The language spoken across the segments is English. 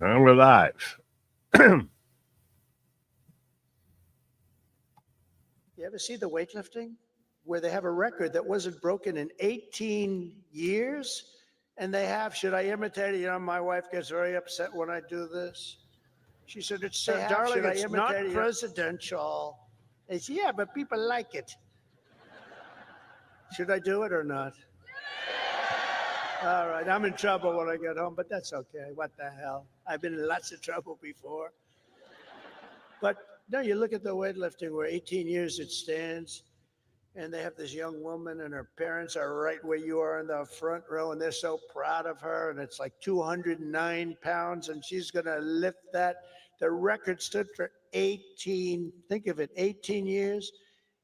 And we're live. You ever see the weightlifting where they have a record that wasn't broken in 18 years? And they have, should I imitate it? You know, my wife gets very upset when I do this. She said, it's so, darling, it's not presidential. I said, yeah, but people like it. Should I do it or not? All right, I'm in trouble when I get home, but that's okay. What the hell? I've been in lots of trouble before. But no, you look at the weightlifting where 18 years it stands, and they have this young woman, and her parents are right where you are in the front row, and they're so proud of her, and it's like 209 pounds, and she's going to lift that. The record stood for 18, think of it, 18 years,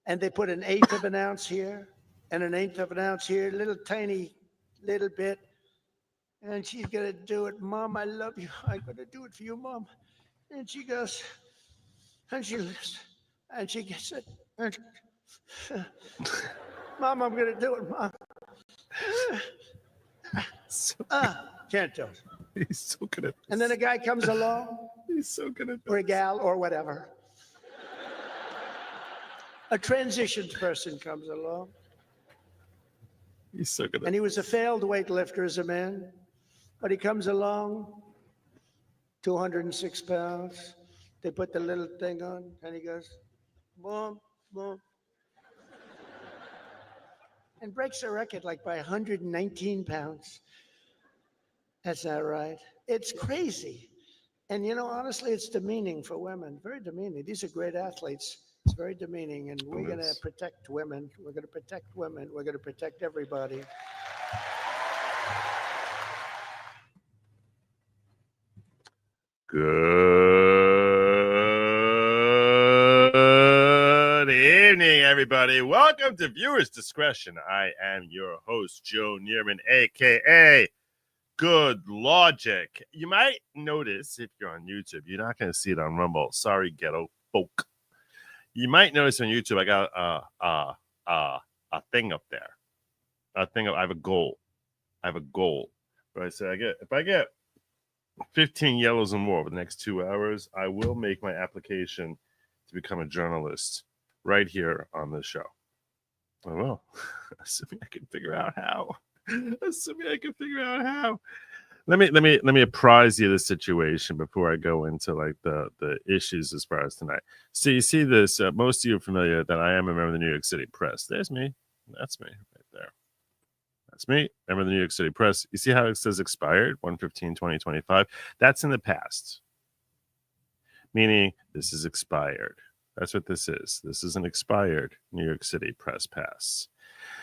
and they put an eighth of an ounce here and an eighth of an ounce here, little tiny little bit, and she's going to do it. Mom, I love you. I'm going to do it for you, Mom. And she goes, and she lifts, and she gets it. And, Mom, I'm going to do it, Mom. Can't do it. He's so good at this. And then a guy comes along. He's so good at this. Or a gal, or whatever. A transitioned person comes along. He's so good at And he was a failed weightlifter as a man. But he comes along, 206 pounds. They put the little thing on, and he goes, Mom, Mom. And breaks the record like by 119 pounds. That's not right. It's crazy. And you know, honestly, it's demeaning for women. Very demeaning. These are great athletes. It's very demeaning. And we're going to protect women. We're going to protect women. We're going to protect everybody. Good evening, everybody. Welcome to Viewers Discretion. I am your host, Joe Neerman, a.k.a. Good Lawgic. You might notice, if you're on YouTube, you're not going to see it on Rumble. Sorry, ghetto folk. You might notice on YouTube, I got a thing up there. I have a goal. Right? So if I get 15 yellows or more over the next 2 hours, I will make my application to become a journalist right here on this show. I will. Assuming I can figure out how. Let me apprise you of the situation before I go into like the issues as far as tonight. So you see this, most of you are familiar that I am a member of the New York City Press. There's me. That's me right there. That's me. Member of the New York City Press. You see how it says expired, 1/15/2025? That's in the past. Meaning this is expired. That's what this is. This is an expired New York City Press Pass.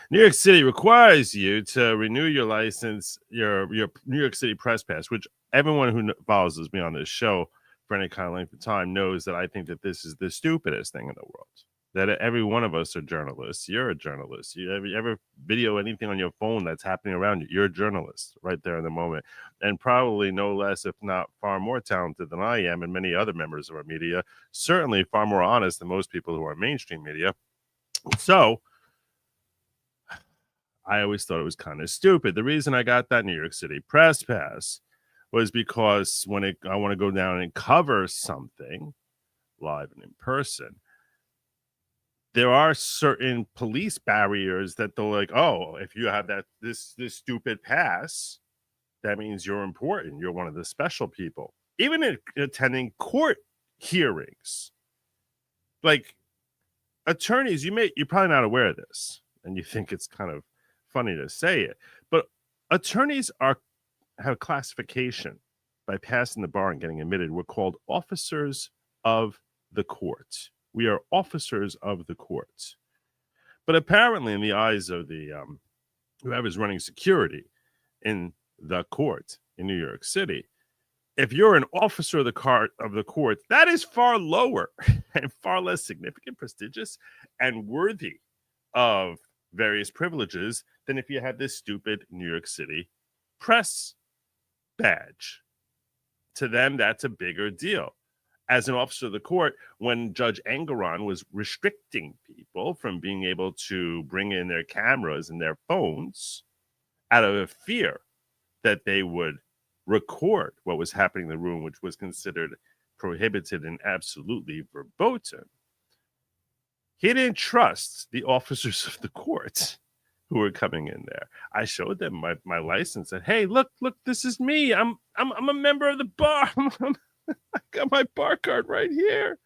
New York City requires you to renew your license, your New York City Press Pass, which everyone who follows me on this show for any kind of length of time knows that I think that this is the stupidest thing in the world. That every one of us are journalists. You're a journalist. You ever video anything on your phone that's happening around you, you're a journalist right there in the moment. And probably no less, if not far more talented than I am and many other members of our media. Certainly far more honest than most people who are mainstream media. So I always thought it was kind of stupid. The reason I got that New York City Press Pass was because when I want to go down and cover something live and in person, there are certain police barriers that they're like, oh, if you have this stupid pass, that means you're important. You're one of the special people. Even in attending court hearings, like attorneys, you're probably not aware of this, and you think it's kind of funny to say it, but attorneys have classification by passing the bar and getting admitted. We're called officers of the court. We are officers of the court. But apparently, in the eyes of the whoever's running security in the court in New York City, if you're an officer of the court, that is far lower and far less significant, prestigious, and worthy of various privileges than if you have this stupid New York City press badge. To them, that's a bigger deal. As an officer of the court, when Judge Engoron was restricting people from being able to bring in their cameras and their phones out of a fear that they would record what was happening in the room, which was considered prohibited and absolutely verboten. He didn't trust the officers of the court who were coming in there. I showed them my license and said, hey, look, this is me. I'm a member of the bar. I got my bar card right here.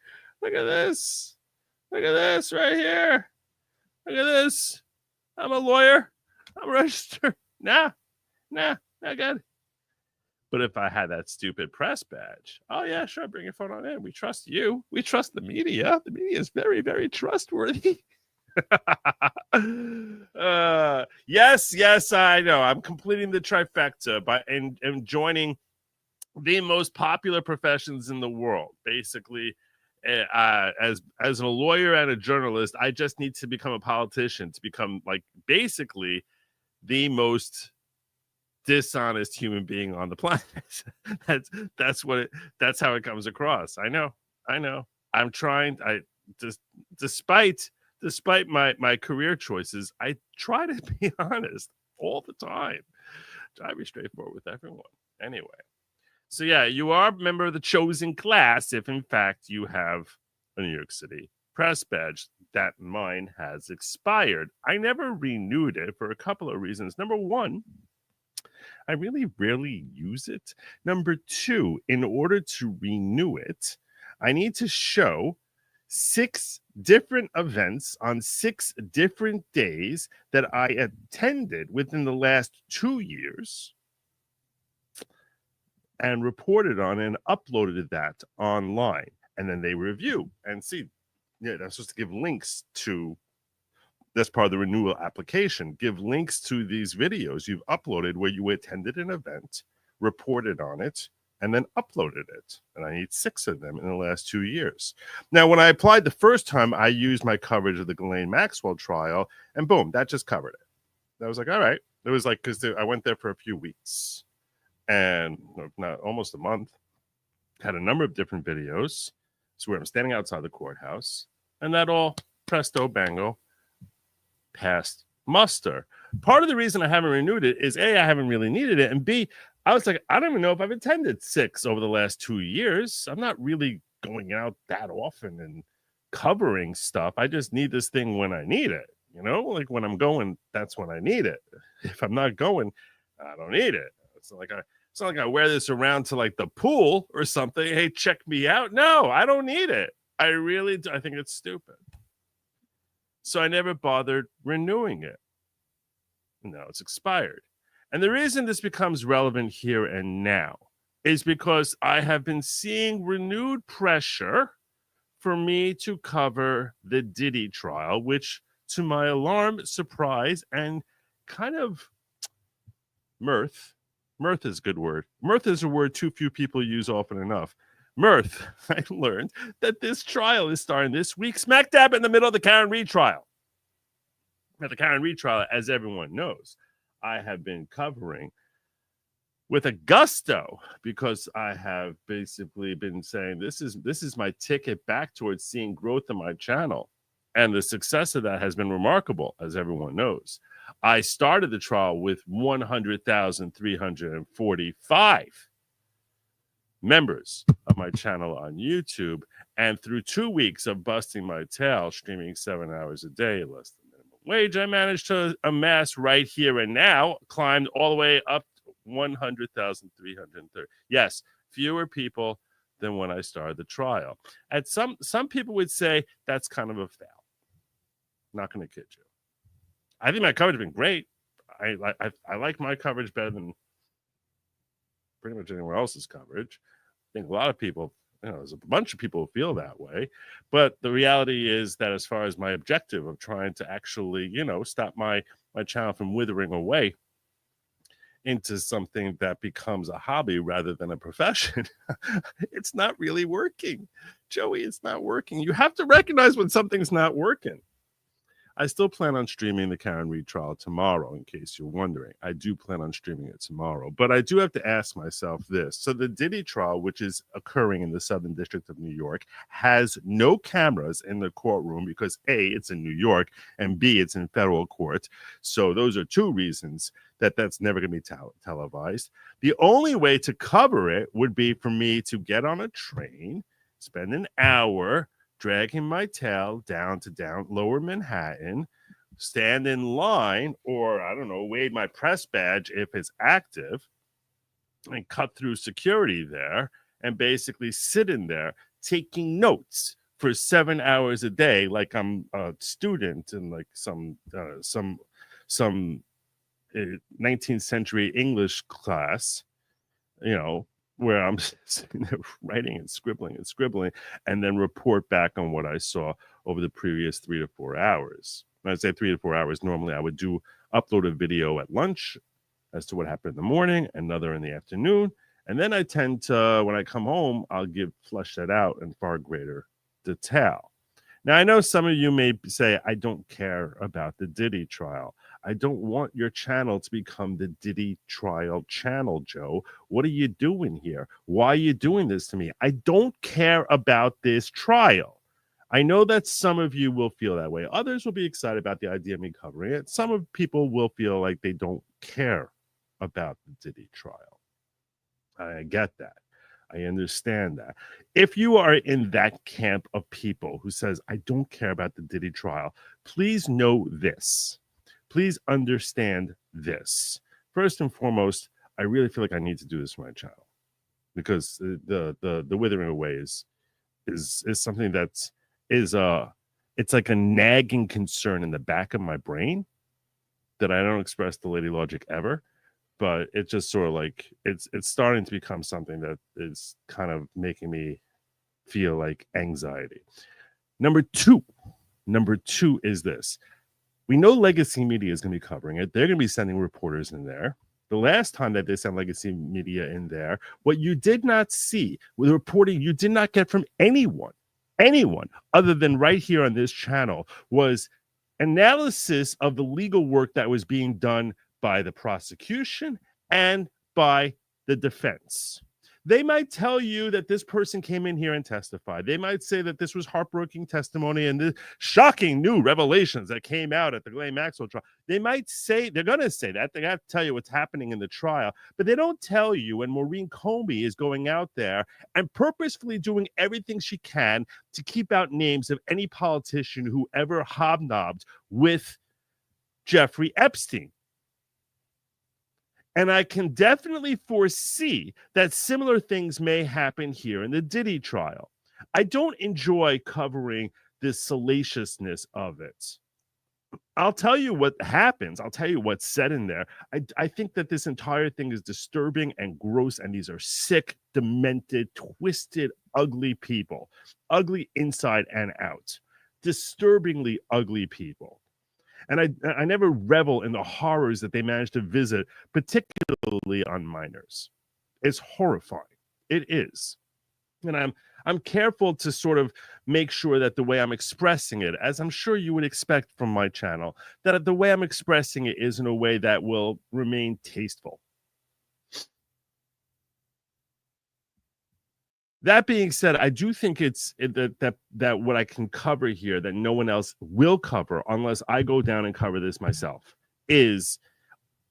Look at this. Look at this right here. Look at this. I'm a lawyer. I'm registered. Nah, good. But if I had that stupid press badge, oh yeah, sure, bring your phone on in. We trust you. We trust the media. The media is very, very trustworthy. Yes, I know. I'm completing the trifecta by and joining the most popular professions in the world. Basically, as a lawyer and a journalist, I just need to become a politician to become like basically the most dishonest human being on the planet. that's how it comes across. I know. I'm trying. Despite my career choices, I try to be honest all the time. Try to be straightforward with everyone. Anyway, so yeah, you are a member of the chosen class if in fact you have a New York City press badge. That mine has expired. I never renewed it for a couple of reasons. Number one, I really rarely use it. Number two, in order to renew it, I need to show 6 different events on 6 different days that I attended within the last 2 years and reported on and uploaded that online. And then they review and see. Yeah, I'm supposed to give links to, that's part of the renewal application. Give links to these videos you've uploaded where you attended an event, reported on it, and then uploaded it. And I need 6 of them in the last 2 years. Now, when I applied the first time, I used my coverage of the Ghislaine Maxwell trial, and boom, that just covered it. I was like, all right. It was like, because I went there for a few weeks and not almost a month, had a number of different videos. So where I'm standing outside the courthouse, and that all presto bango passed muster. Part of the reason I haven't renewed it is A, I haven't really needed it, and B, I was like, I don't even know if I've attended 6 over the last 2 years. I'm not really going out that often and covering stuff. I just need this thing when I need it. You know, like when I'm going, that's when I need it. If I'm not going, I don't need it. It's not like I wear this around to like the pool or something. Hey, check me out. No, I don't need it. I think it's stupid. So I never bothered renewing it. No, it's expired. And the reason this becomes relevant here and now is because I have been seeing renewed pressure for me to cover the Diddy trial, which to my alarm, surprise, and kind of mirth is a good word. Mirth is a word too few people use often enough. Mirth, I learned that this trial is starting this week, smack dab in the middle of the Karen Reed trial. At the Karen Reed trial, as everyone knows, I have been covering with a gusto because I have basically been saying this is my ticket back towards seeing growth in my channel. And the success of that has been remarkable, as everyone knows. I started the trial with 100,345 members of my channel on YouTube. And through 2 weeks of busting my tail, streaming 7 hours a day, less than minimum wage, I managed to amass right here and now, climbed all the way up 100,330. Yes, fewer people than when I started the trial. And some people would say that's kind of a fail. Not going to kid you. I think my coverage has been great. I like my coverage better than pretty much anyone else's coverage. I think a lot of people, there's a bunch of people who feel that way. But the reality is that as far as my objective of trying to actually, stop my channel from withering away into something that becomes a hobby rather than a profession, it's not really working. Joey, it's not working. You have to recognize when something's not working. I still plan on streaming the Karen Reed trial tomorrow, in case you're wondering. I do plan on streaming it tomorrow. But I do have to ask myself this. So the Diddy trial, which is occurring in the Southern District of New York, has no cameras in the courtroom because A, it's in New York, and B, it's in federal court. So those are two reasons that that's never going to be televised. The only way to cover it would be for me to get on a train, spend an hour dragging my tail down to lower Manhattan, stand in line, or I don't know, wave my press badge if it's active, and cut through security there, and basically sit in there taking notes for 7 hours a day, like I'm a student in like some 19th century English class, you know, where I'm sitting there writing and scribbling, and then report back on what I saw over the previous 3 to 4 hours. When I say 3 to 4 hours, normally I would upload a video at lunch as to what happened in the morning, another in the afternoon, and then I tend to, when I come home, I'll flesh that out in far greater detail. Now, I know some of you may say, I don't care about the Diddy trial. I don't want your channel to become the Diddy trial channel, Joe. What are you doing here? Why are you doing this to me? I don't care about this trial. I know that some of you will feel that way. Others will be excited about the idea of me covering it. Some people will feel like they don't care about the Diddy trial. I get that. I understand that. If you are in that camp of people who says, I don't care about the Diddy trial, please know this. Please understand this. First and foremost, I really feel like I need to do this for my channel because the withering away is something that's it's like a nagging concern in the back of my brain that I don't express to Lady Lawgic ever. But it's just sort of like it's starting to become something that is kind of making me feel like anxiety. Number two is this. We know legacy media is going to be covering it. They're going to be sending reporters in there. The last time that they sent legacy media in there, what you did not see with reporting you did not get from anyone other than right here on this channel was analysis of the legal work that was being done by the prosecution and by the defense. They might tell you that this person came in here and testified. They might say that this was heartbreaking testimony and the shocking new revelations that came out at the Ghislaine Maxwell trial. They might say, they're going to say that. They have to tell you what's happening in the trial, but they don't tell you when Maureen Comey is going out there and purposefully doing everything she can to keep out names of any politician who ever hobnobbed with Jeffrey Epstein. And I can definitely foresee that similar things may happen here in the Diddy trial. I don't enjoy covering the salaciousness of it. I'll tell you what happens. I'll tell you what's said in there. I think that this entire thing is disturbing and gross, and these are sick, demented, twisted, ugly people. Ugly inside and out. Disturbingly ugly people. And I never revel in the horrors that they managed to visit, particularly on minors. It's horrifying. It is. And I'm careful to sort of make sure that the way I'm expressing it, as I'm sure you would expect from my channel, that the way I'm expressing it is in a way that will remain tasteful. That being said, I do think that what I can cover here that no one else will cover unless I go down and cover this myself is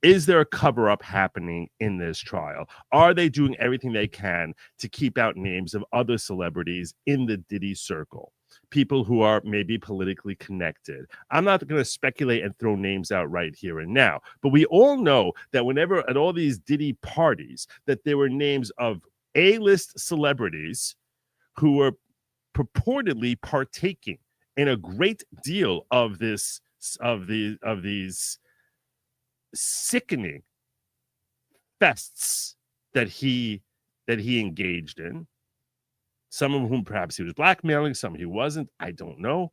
there a cover-up happening in this trial? Are they doing everything they can to keep out names of other celebrities in the Diddy circle? People who are maybe politically connected. I'm not going to speculate and throw names out right here and now, but we all know that whenever at all these Diddy parties that there were names of A-list celebrities who were purportedly partaking in a great deal of these sickening fests that he engaged in. Some of whom perhaps he was blackmailing, some he wasn't. I don't know.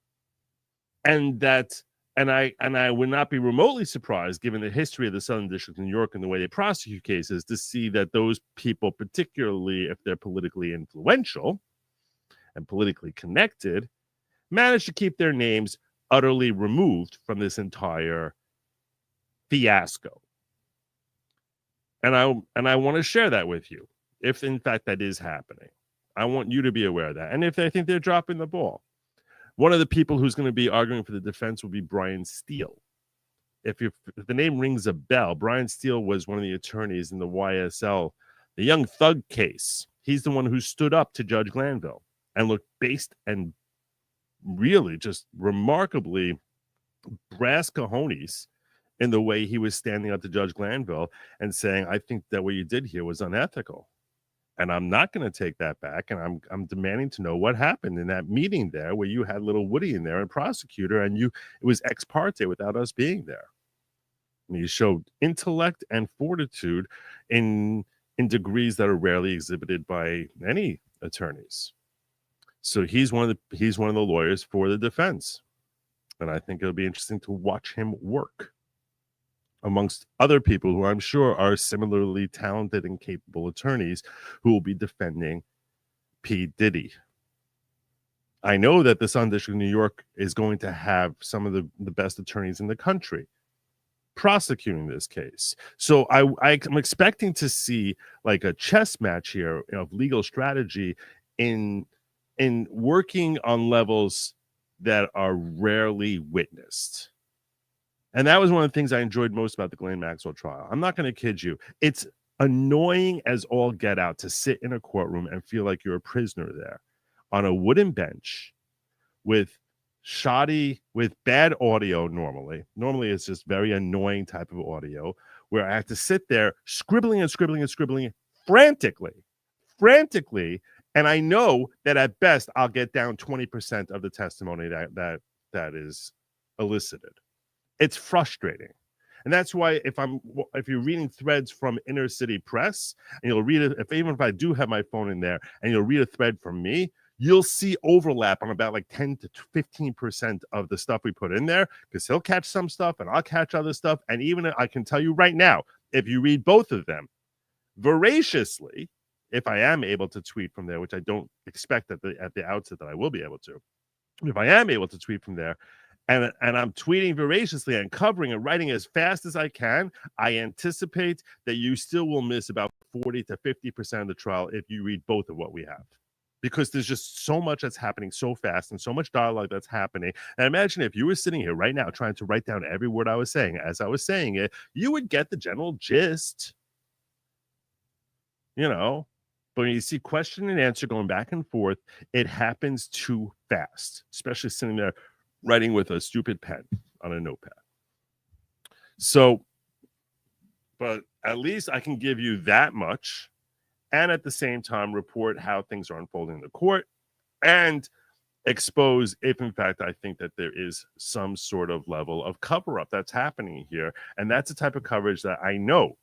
And I would not be remotely surprised, given the history of the Southern District of New York and the way they prosecute cases, to see that those people, particularly if they're politically influential and politically connected, manage to keep their names utterly removed from this entire fiasco. And I want to share that with you, if in fact that is happening. I want you to be aware of that. And if they think they're dropping the ball, one of the people who's going to be arguing for the defense will be Brian Steele. If the name rings a bell, Brian Steele was one of the attorneys in the YSL, the Young Thug case. He's the one who stood up to Judge Glanville and looked based and really just remarkably brass cojones in the way he was standing up to Judge Glanville and saying, I think that what you did here was unethical. And I'm not going to take that back. And I'm demanding to know what happened in that meeting there where you had little Woody in there and prosecutor, and it was ex parte without us being there. And he showed intellect and fortitude in degrees that are rarely exhibited by any attorneys. So he's one of the lawyers for the defense. And I think it'll be interesting to watch him work amongst other people who I'm sure are similarly talented and capable attorneys who will be defending P. Diddy. I know that the Southern District of New York is going to have some of the best attorneys in the country prosecuting this case. So I'm expecting to see like a chess match here of legal strategy in working on levels that are rarely witnessed. And that was one of the things I enjoyed most about the Ghislaine Maxwell trial. I'm not going to kid you. It's annoying as all get out to sit in a courtroom and feel like you're a prisoner there on a wooden bench with bad audio normally. Normally, it's just very annoying type of audio where I have to sit there scribbling frantically. And I know that at best, I'll get down 20% of the testimony that is elicited. It's frustrating. And that's why if you're reading threads from inner city press and you'll read it, even if I do have my phone in there and you'll read a thread from me, you'll see overlap on about like 10 to 15% of the stuff we put in there, because he'll catch some stuff and I'll catch other stuff. And even I can tell you right now, if you read both of them voraciously, if I am able to tweet from there, which I don't expect at the outset that I will be able to, if I am able to tweet from there, and I'm tweeting voraciously and covering and writing as fast as I can, I anticipate that you still will miss about 40 to 50% of the trial if you read both of what we have. Because there's just so much that's happening so fast and so much dialogue that's happening. And imagine if you were sitting here right now trying to write down every word I was saying as I was saying it, you would get the general gist. You know, but when you see question and answer going back and forth, it happens too fast, especially sitting there writing with a stupid pen on a notepad. So, but at least I can give you that much, and at the same time report how things are unfolding in the court and expose if in fact I think that there is some sort of level of cover-up that's happening here. And that's the type of coverage that I know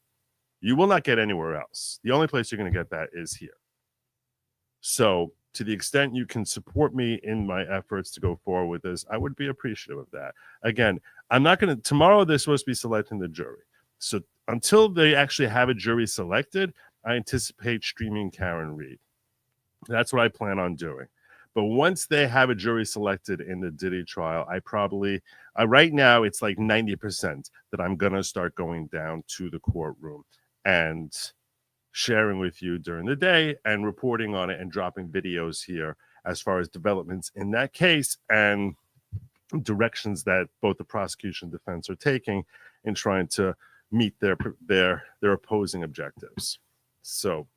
you will not get anywhere else. The only place you're going to get that is here. So to the extent you can support me in my efforts to go forward with this, I would be appreciative of that. Again, I'm not going to, tomorrow they're supposed to be selecting the jury. So until they actually have a jury selected, I anticipate streaming Karen Reed. That's what I plan on doing. But once they have a jury selected in the Diddy trial, I probably, right now it's like 90% that I'm going to start going down to the courtroom and sharing with you during the day and reporting on it and dropping videos here as far as developments in that case and directions that both the prosecution and defense are taking in trying to meet their opposing objectives. So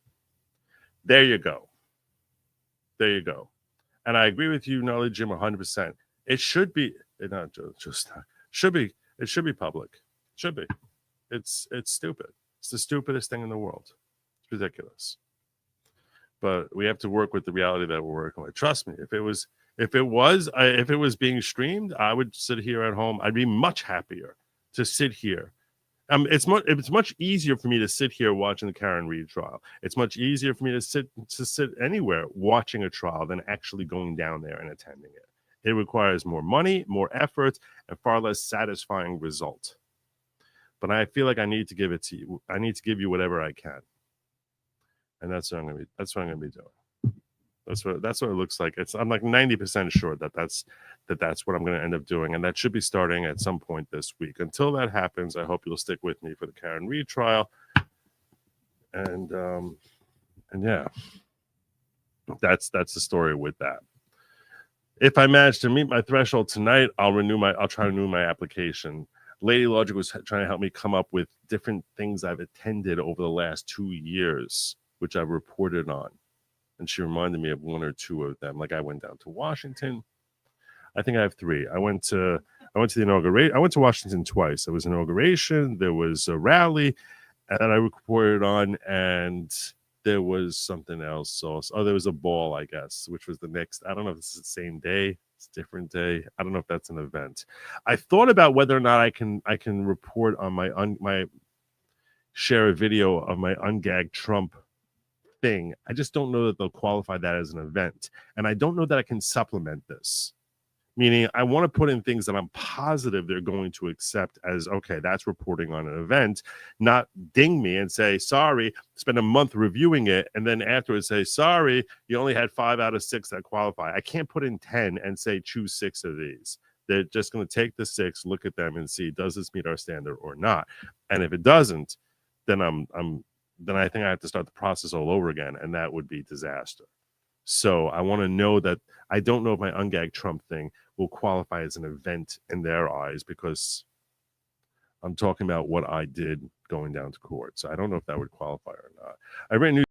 there you go. There you go. And I agree with you, Gnarly Jim, 100%. It should be, not just should be, it should be public. It should be. It's stupid. It's the stupidest thing in the world. It's ridiculous. But we have to work with the reality that we're working with. Trust me, if it was being streamed, I would sit here at home. I'd be much happier to sit here. It's much easier for me to sit here watching the Karen Reed trial. It's much easier for me to sit anywhere watching a trial than actually going down there and attending it. It requires more money, more effort, and far less satisfying result. But I feel like I need to give it to you. I need to give you whatever I can, and that's what I'm going to be doing. That's what it looks like. I'm like 90% sure that's what I'm going to end up doing, and that should be starting at some point this week. Until that happens, I hope you'll stick with me for the Karen Reed trial. And yeah, that's the story with that. If I manage to meet my threshold tonight, I'll try to renew my application. Lady Lawgic was trying to help me come up with different things I've attended over the last 2 years, which I've reported on. And she reminded me of one or two of them. Like I went down to Washington. I think I have 3. I went to the inauguration. I went to Washington twice. There was an inauguration. There was a rally, and I reported on. And there was something else. There was a ball, I guess, which was the next. I don't know if it's the same day. It's a different day. I don't know if that's an event. I thought about whether or not I can report on my share a video of my ungagged Trump thing. I just don't know that they'll qualify that as an event. And I don't know that I can supplement this. Meaning I want to put in things that I'm positive they're going to accept as, okay, that's reporting on an event, not ding me and say, sorry, spend a month reviewing it, and then afterwards say, sorry, you only had 5 out of 6 that qualify. I can't put in 10 and say, choose 6 of these. They're just going to take the 6, look at them and see, does this meet our standard or not? And if it doesn't, then then I think I have to start the process all over again, and that would be disaster. So I want to know that I don't know if my ungagged Trump thing will qualify as an event in their eyes, because I'm talking about what I did going down to court. So I don't know if that would qualify or not. I read news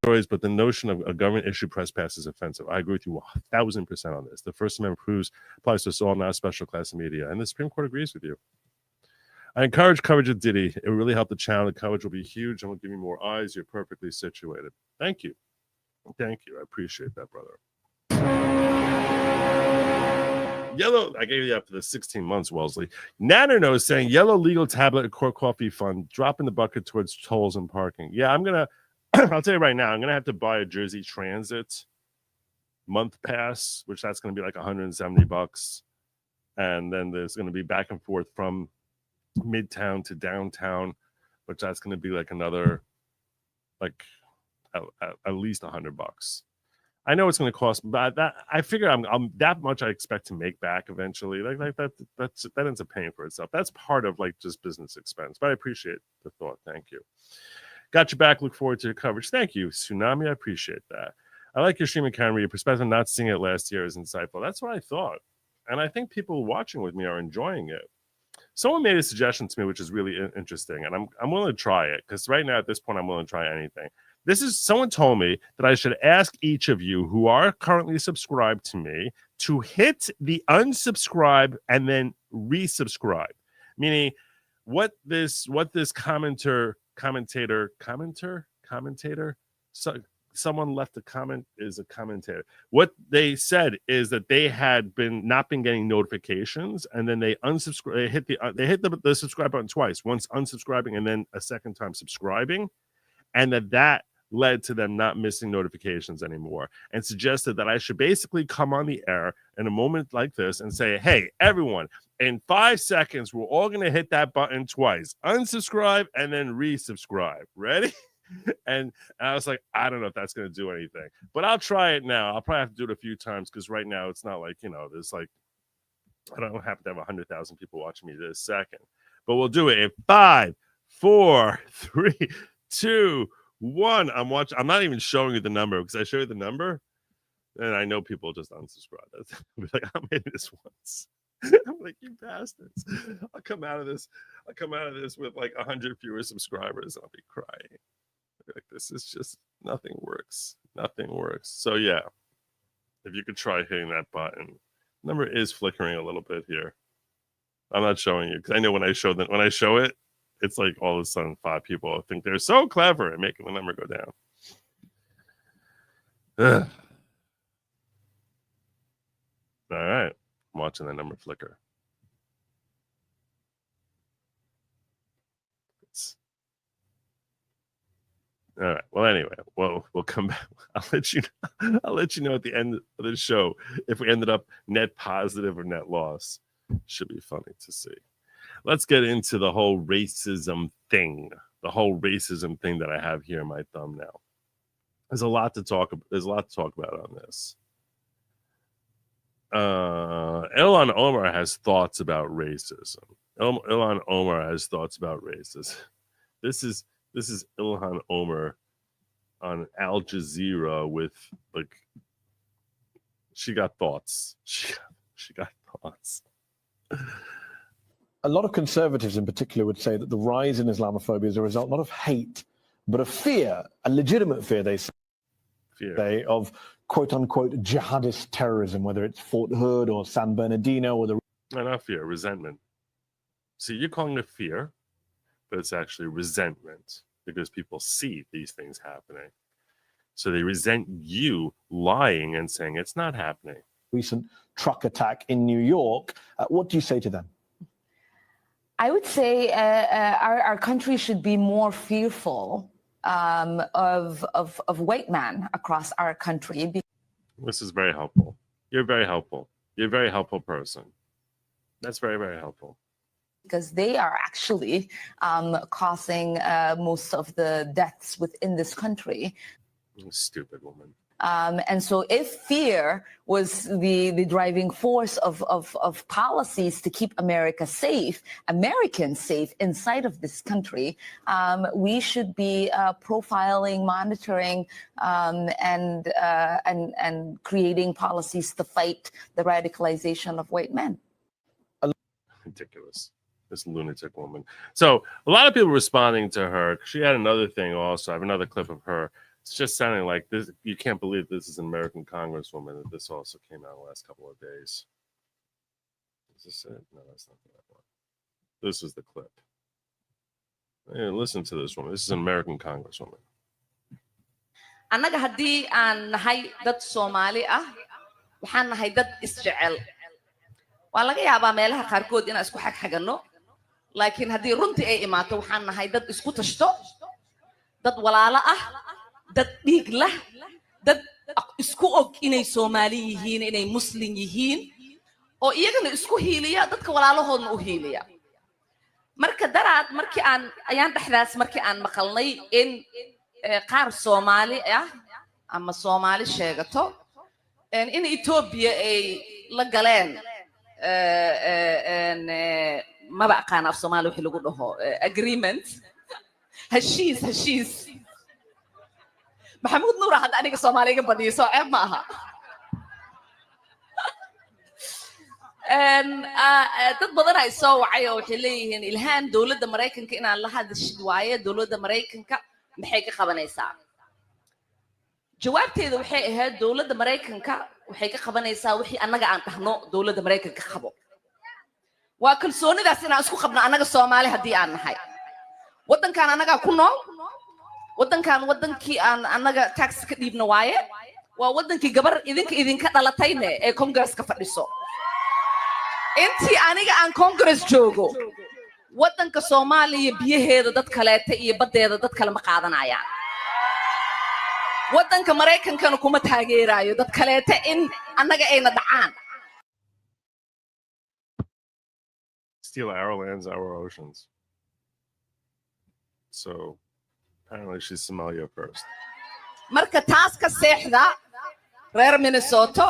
stories, but the notion of a government issue press pass is offensive. I agree with you 1,000% on this. The First Amendment applies to us all, not a special class of media. And the Supreme Court agrees with you. I encourage coverage of Diddy. It will really help the channel. The coverage will be huge and will give you more eyes. You're perfectly situated. Thank you. Thank you. I appreciate that, brother. Yellow, I gave you that for the 16 months, Wellesley. Nanner is saying yellow legal tablet and core coffee fund, drop in the bucket towards tolls and parking. Yeah, I'm going to, I'll tell you right now, I'm going to have to buy a Jersey Transit month pass, which that's going to be like $170. And then there's going to be back and forth from Midtown to downtown, which that's going to be like another, like at least $100. I know it's going to cost, but that I figure I'm that much I expect to make back eventually. Like that ends up paying for itself. That's part of like just business expense. But I appreciate the thought. Thank you. Got your back. Look forward to your coverage. Thank you, Tsunami. I appreciate that. I like your streaming camera. Your perspective, not seeing it last year, is insightful. That's what I thought, and I think people watching with me are enjoying it. Someone made a suggestion to me, which is really interesting, and I'm willing to try it, because right now at this point I'm willing to try anything. Someone told me that I should ask each of you who are currently subscribed to me to hit the unsubscribe and then resubscribe. Meaning, what this commentator, someone left a comment is a commentator. What they said is that they had not been getting notifications, and then they unsubscribe. They hit the subscribe button twice. Once unsubscribing, and then a second time subscribing, and that led to them not missing notifications anymore, and suggested that I should basically come on the air in a moment like this and say, hey, everyone, in 5 seconds, we're all going to hit that button twice. Unsubscribe and then resubscribe. Ready? And I was like, I don't know if that's going to do anything, but I'll try it now. I'll probably have to do it a few times, because right now it's not like, there's like, I don't happen to have 100,000 people watching me this second, but we'll do it in 5, 4, 3, 2, 1. I'm watching. I'm not even showing you the number, because I show you the number, and I know people just unsubscribe. I'll be like, I made this once. I'm like, you bastards. I'll come out of this with like 100 fewer subscribers, and I'll be crying. Like, this is just, nothing works. So yeah, if you could try hitting that button. Number is flickering a little bit here. I'm not showing you, because I know when I show it, it's like all of a sudden 5 people think they're so clever at making the number go down. Ugh. All right, I'm watching that number flicker. All right. Well, anyway, we'll come back. I'll let you know at the end of the show if we ended up net positive or net loss. Should be funny to see. Let's get into the whole racism thing. The whole racism thing that I have here in my thumbnail. There's a lot to talk about on this. Ilhan Omar has thoughts about racism. Ilhan Omar has thoughts about racism. This is Ilhan Omar on Al Jazeera with like she got thoughts. She got thoughts. A lot of conservatives in particular would say that the rise in Islamophobia is a result not of hate, but of fear, a legitimate fear, they say, of quote-unquote jihadist terrorism, whether it's Fort Hood or San Bernardino or not fear, resentment. See, you're calling it fear, but it's actually resentment because people see these things happening. So they resent you lying and saying it's not happening. Recent truck attack in New York. What do you say to them? I would say our country should be more fearful of white men across our country. This is very helpful. You're very helpful. You're a very helpful person. That's very, very helpful. Because they are actually causing most of the deaths within this country. Stupid woman. And so if fear was the driving force of policies to keep America safe, Americans safe inside of this country, we should be profiling, monitoring, and creating policies to fight the radicalization of white men. Ridiculous. This lunatic woman. So a lot of people responding to her. She had another thing also. I have another clip of her. It's just sounding like this. You can't believe this is an American Congresswoman. That this also came out in the last couple of days. Is this it? No, that's not that one. This is the clip. Yeah, listen to this woman. This is an American Congresswoman. Annaga haddii aan nahay dad Soomaali ah, waxaan nahay dad isjecel. Waa laga yaabaa meelaha qaarkood inaan isku xagxagano, laakiin haddii runtii ay imaato waxaan nahay dad isku tashto, dad walaalo ah, dad dhiig lah, dad isku og inay Soomaali yihiin, inay Muslim yihiin, oo iyagana isku hiiliya, dadka walaalahoodna u hiiliya. Marka daraad markii ayaan dhexdaas markii aan maqalnay in qaar Soomaali ah ama Soomaali sheegato in Ethiopia ay la galeen maba aqaan af Soomaali wixii lagu dhaho agreement heshiis Maxamuud Nuur hadda aniga Soomaaliga badiyo soo ceeb ma aha dad badan ay soo wacay oo waxay leeyihiin Ilhaan dawladda Mareykanka inaan la hadashid waaye dawladda Mareykanka maxay ka qabanaysaa jawaabteedu waxay ahayd dawladda Mareykanka waxay ka qabanaysaa wixii annaga aan dhahno dawladda Mareykanka qabo waa kalsoonidaas inaan isku qabno annaga Soomaali haddii aan nahay wadankan annaga ku nool wadankan wadankii aan annaga tax ka dhiibno waaye waa wadankii gabar idinka dhalatayne ee Congress-ka fadhiso intii aniga aan Congress joogo wadanka Soomaaliya biyaheeda dad kaleeta iyo badeeda dad kale ma qaadanayaan wadanka Mareykankana kuma taageerayo dad kaleeta in annaga ayna dhacaan Steal our lands, our oceans. So apparently she's Somalia first. Marka taas ka seexda reer Minnesota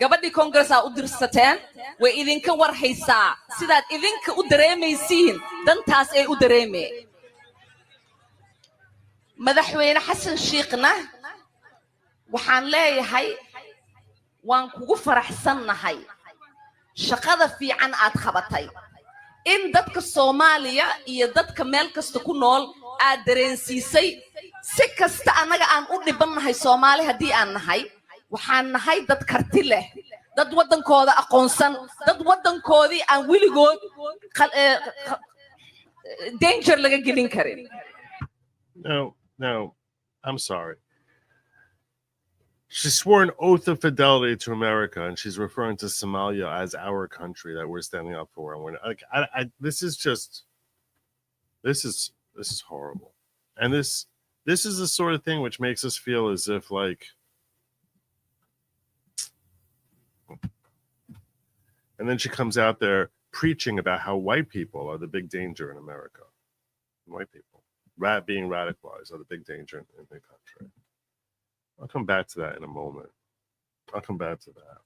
gabadhii Congress u dirsateen way idinka war haysaa sidaad idinka u dareemaysiin dantaas ay u dareemeen madaxweyne Xasan Sheekhna waxaan leeyahay waan kugu faraxsanahay shaqada fiican aad qabatay in dadka Soomaaliya iyo dadka meel kasta ku nool aad dareensiisay si kasta anaga aan u dhibanahay Soomaali hadii aan nahay waxaan nahay dad karti leh dad wadankooda aqoonsan dad wadankoodii aan wiligood danger laga gelin karin No, I'm sorry. She swore an oath of fidelity to America, and she's referring to Somalia as our country that we're standing up for. And we're like, this is horrible. And this is the sort of thing which makes us feel as if like, and then she comes out there preaching about how white people are the big danger in America. White people. Being radicalized are the big danger in the country. I'll come back to that in a moment. I'll come back to that.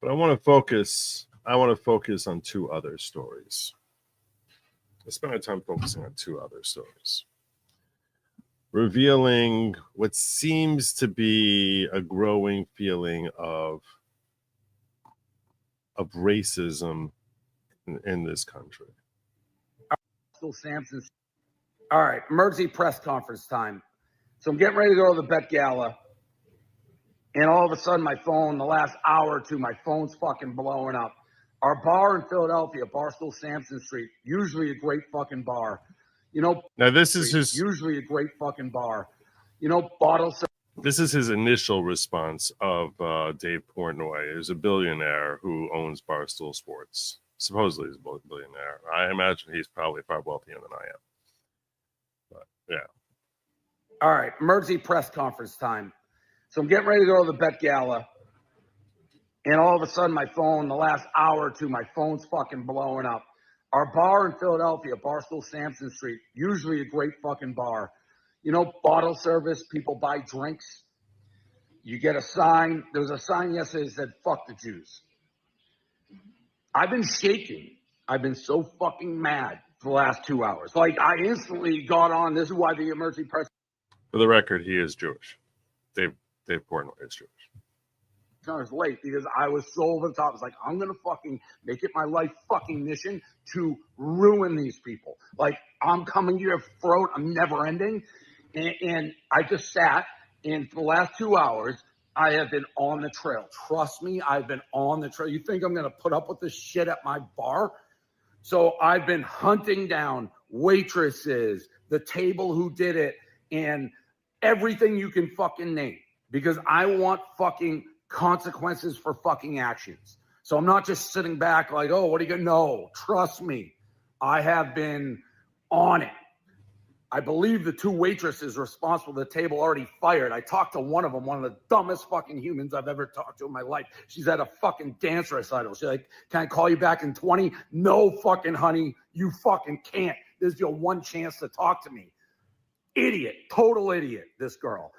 But I want to focus on two other stories. I spent our time focusing on two other stories, revealing what seems to be a growing feeling of racism in this country. Sampson. All right, emergency press conference time. So I'm getting ready to go to the Bet Gala, and all of a sudden my phone, the last hour or two, my phone's fucking blowing up. Our bar in Philadelphia, Barstool, Sampson Street, usually a great fucking bar. You know, now this is his usually a great fucking bar. You know, bottles. This is his initial response of Dave Portnoy, who's a billionaire who owns Barstool Sports. Supposedly he's a billionaire. I imagine he's probably far wealthier than I am. But yeah. All right, emergency press conference time. So I'm getting ready to go to the Bet Gala, and all of a sudden my phone, the last hour or two, my phone's fucking blowing up. Our bar in Philadelphia, Barstool, Sampson Street, usually a great fucking bar. You know, bottle service, people buy drinks. You get a sign. There was a sign yesterday that said, fuck the Jews. I've been shaking. I've been so fucking mad for the last 2 hours. Like, I instantly got on. This is why the emergency press. For the record, he is Jewish. Dave Portnoy is Jewish. I was late because I was so over the top. I was like, I'm going to fucking make it my life fucking mission to ruin these people. Like, I'm coming to your throat. I'm never ending. And I just sat, and for the last 2 hours, I have been on the trail. Trust me, I've been on the trail. You think I'm going to put up with this shit at my bar? So I've been hunting down waitresses, the table who did it, and everything you can fucking name. Because I want fucking consequences for fucking actions. So I'm not just sitting back like, oh, what are you going to know? Trust me, I have been on it. I believe the two waitresses responsible for the table already fired. I talked to one of them, one of the dumbest fucking humans I've ever talked to in my life. She's at a fucking dance recital. She's like, can I call you back in 20? No fucking honey, you fucking can't. This is your one chance to talk to me. Idiot, total idiot, this girl.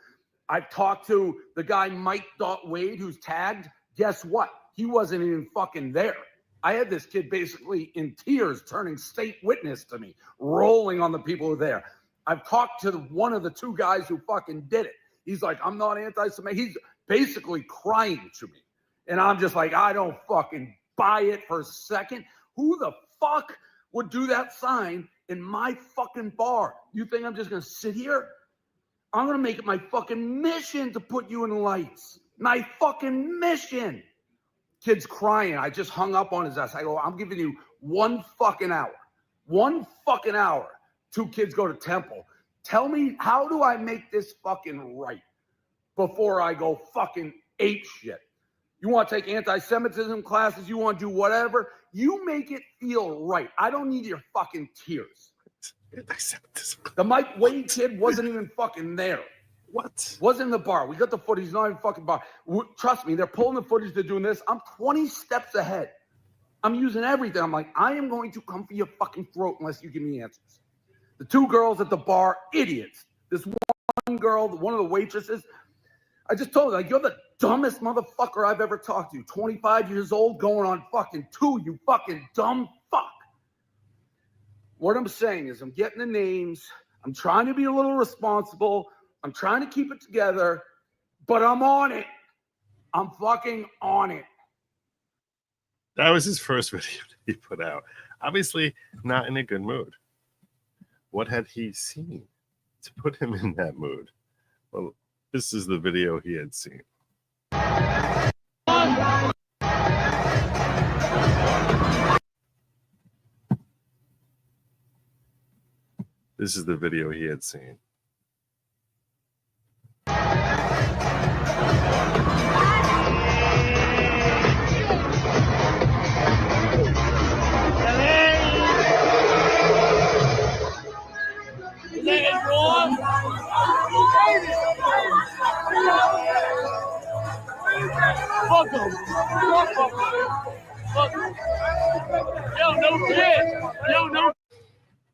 I've talked to the guy, Mike Wade, who's tagged. Guess what? He wasn't even fucking there. I had this kid basically in tears turning state witness to me, rolling on the people who were there. I've talked to one of the two guys who fucking did it. He's like, I'm not anti-Semitic. He's basically crying to me. And I'm just like, I don't fucking buy it for a second. Who the fuck would do that sign in my fucking bar? You think I'm just going to sit here? I'm going to make it my fucking mission to put you in the lights. My fucking mission. Kid's crying. I just hung up on his ass. I go, I'm giving you 1 fucking hour. 1 fucking hour. 2 kids go to temple. Tell me, how do I make this fucking right before I go fucking ape shit? You want to take anti-Semitism classes? You want to do whatever? You make it feel right. I don't need your fucking tears. Anti-Semitism. The Mike Wade kid wasn't even fucking there. What? Wasn't in the bar. We got the footage. He's not even fucking bar. Trust me, they're pulling the footage. They're doing this. I'm 20 steps ahead. I'm using everything. I'm like, I am going to come for your fucking throat unless you give me answers. The 2 girls at the bar, idiots. This one girl, one of the waitresses, I just told her, like, you're the dumbest motherfucker I've ever talked to. 25 years old, going on fucking 2, you fucking dumb fuck. What I'm saying is I'm getting the names. I'm trying to be a little responsible. I'm trying to keep it together, but I'm on it. I'm fucking on it. That was his first video that he put out. Obviously, not in a good mood. What had he seen to put him in that mood? Well, this is the video he had seen. This is the video he had seen. Fuck him. Fuck him. Yo, no shit. Yo, no.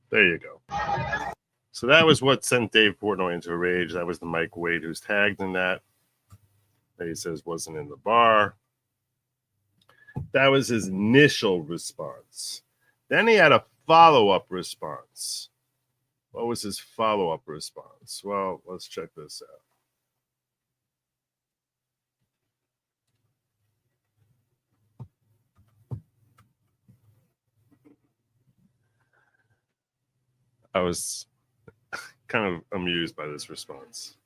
There you go. So that was what sent Dave Portnoy into a rage. That was the Mike Wade who's tagged in that he says wasn't in the bar. That was his initial response. Then he had a follow-up response. What was his follow-up response? Well, let's check this out. I was kind of amused by this response.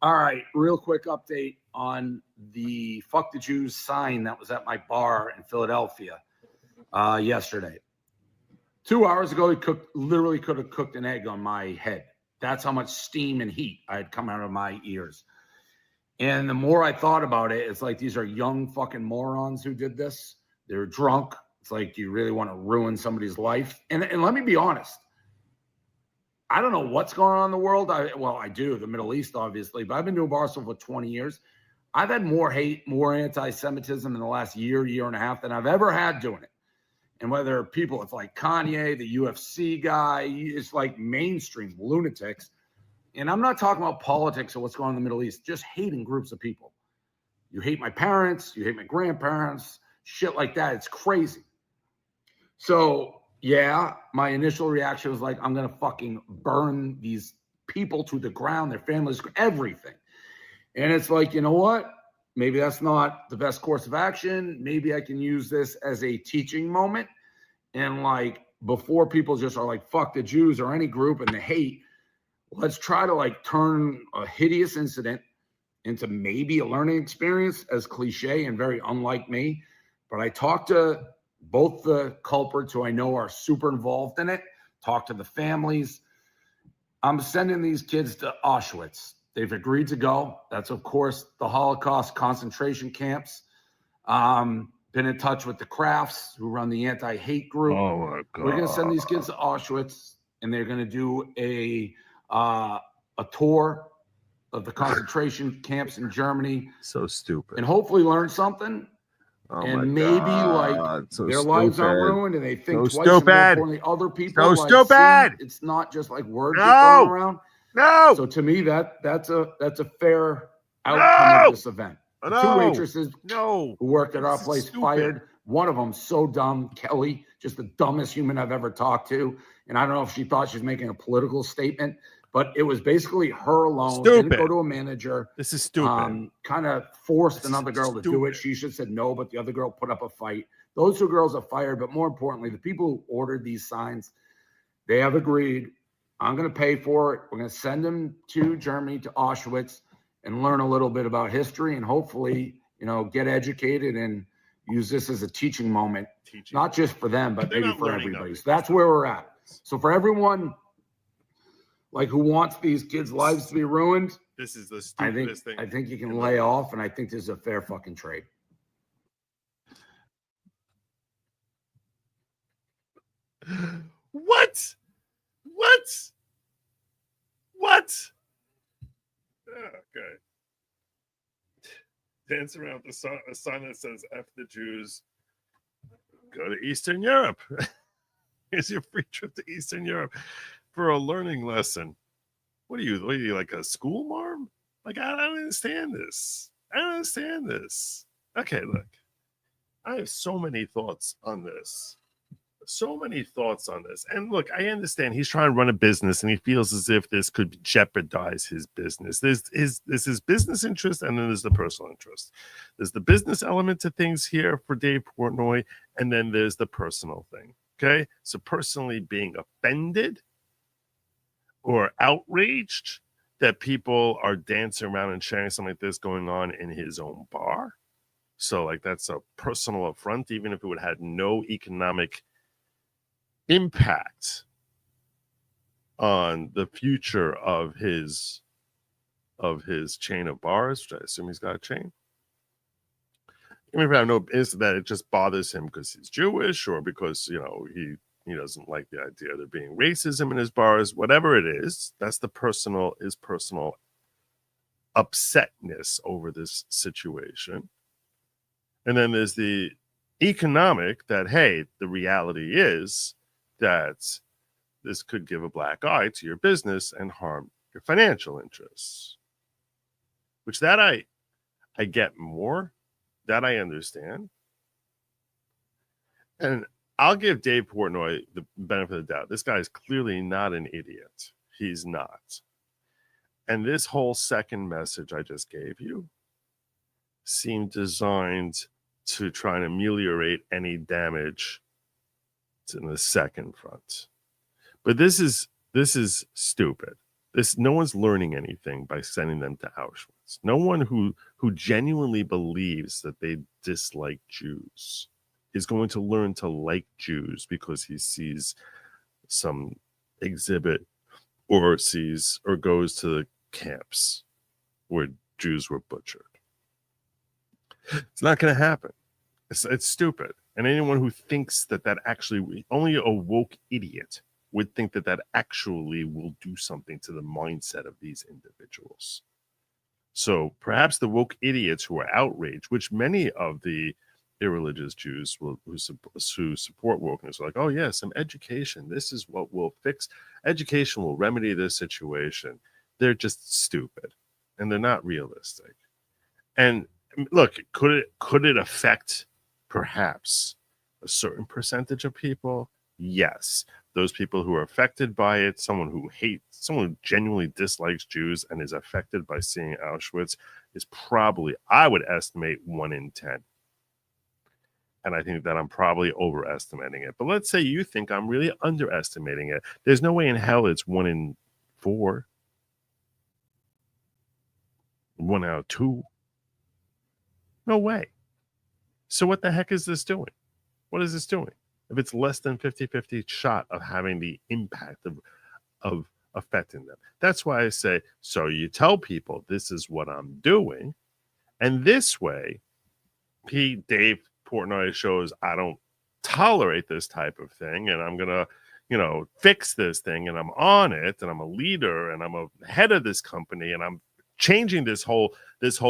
All right, real quick update on the Fuck the Jews sign that was at my bar in Philadelphia yesterday. 2 hours ago, he literally could have cooked an egg on my head. That's how much steam and heat I had come out of my ears. And the more I thought about it, it's like these are young fucking morons who did this. They're drunk. It's like, do you really want to ruin somebody's life? And let me be honest. I don't know what's going on in the world. I do, the Middle East, obviously, but I've been doing Barstool for 20 years. I've had more hate, more anti-Semitism in the last year and a half than I've ever had doing it. And whether people, it's like Kanye, the UFC guy, it's like mainstream lunatics. And I'm not talking about politics or what's going on in the Middle East, just hating groups of people. You hate my parents, you hate my grandparents, shit like that. It's crazy. So, yeah, my initial reaction was like, I'm going to fucking burn these people to the ground, their families, everything. And it's like, you know what? Maybe that's not the best course of action. Maybe I can use this as a teaching moment. And like, before people just are like, fuck the Jews or any group and the hate, let's try to like turn a hideous incident into maybe a learning experience, as cliche and very unlike me. But I talked to both the culprits who I know are super involved in it, talk to the families. I'm sending these kids to Auschwitz. They've agreed to go. That's, of course, the Holocaust concentration camps. Been in touch with the Crafts, who run the anti-hate group. Oh, my God. We're going to send these kids to Auschwitz, and they're going to do a tour of the concentration camps in Germany. So stupid. And hopefully learn something. Oh and maybe God. So their stupid. lives aren't ruined, and they think So twice. And more stupid. importantly, other people. So like, stupid. see, it's not just like words thrown around. No. So to me, that's a fair outcome of this event. The two waitresses who worked at our place fired. One of them so dumb, Kelly, just the dumbest human I've ever talked to. And I don't know if she thought she was making a political statement, but it was basically her alone. Stupid. Didn't go to a manager. This is stupid. Kind of forced another girl to do it. She should have said no, but the other girl put up a fight. Those two girls are fired. But more importantly, the people who ordered these signs, they have agreed. I'm going to pay for it. We're going to send them to Germany, to Auschwitz, and learn a little bit about history, and hopefully, get educated and use this as a teaching moment, not just for them, but maybe for everybody. So that's where we're at. So for everyone who wants these kids' lives to be ruined, this is the stupidest thing. I think you can lay off, and I think this is a fair fucking trade. What? Okay. Dance around a sign that says F the Jews. Go to Eastern Europe. Here's your free trip to Eastern Europe for a learning lesson. What are you like a school marm? Like, I don't understand this. Okay, look. I have so many thoughts on this. And look, I understand he's trying to run a business and he feels as if this could jeopardize his business. There's his business interest, and then there's the personal interest. There's the business element to things here for Dave Portnoy, and then there's the personal thing. Okay, so personally being offended or outraged that people are dancing around and sharing something like this going on in his own bar. So like that's a personal affront, even if it would have had no economic impact on the future of his chain of bars, which I assume he's got a chain. Even if I have no business that it just bothers him because he's Jewish, or because he doesn't like the idea of there being racism in his bars, whatever it is, that's his personal upsetness over this situation. And then there's the economic that, hey, the reality is that this could give a black eye to your business and harm your financial interests. Which that I get more, that I understand. And I'll give Dave Portnoy the benefit of the doubt. This guy is clearly not an idiot. He's not. And this whole second message I just gave you seemed designed to try and ameliorate any damage in the second front. But this is stupid. No one's learning anything by sending them to Auschwitz. No one who genuinely believes that they dislike Jews is going to learn to like Jews because he sees some exhibit or goes to the camps where Jews were butchered. It's not going to happen. It's stupid. And anyone who thinks that actually, only a woke idiot would think that actually will do something to the mindset of these individuals. So perhaps the woke idiots who are outraged, which many of the irreligious Jews who support wokeness are like, oh yeah, some education. This is what will fix. Education will remedy this situation. They're just stupid, and they're not realistic. And look, could it affect perhaps a certain percentage of people? Yes. Those people who are affected by it, someone who genuinely dislikes Jews and is affected by seeing Auschwitz is probably, I would estimate, 1 in 10. And I think that I'm probably overestimating it. But let's say you think I'm really underestimating it. There's no way in hell it's 1 in 4. 1 out of 2. No way. So what the heck is this doing? What is this doing? If it's less than 50-50 shot of having the impact of affecting them. That's why I say, so you tell people this is what I'm doing. And this way, Dave Portnoy shows I don't tolerate this type of thing. And I'm going to, fix this thing. And I'm on it. And I'm a leader. And I'm a head of this company. And I'm changing this whole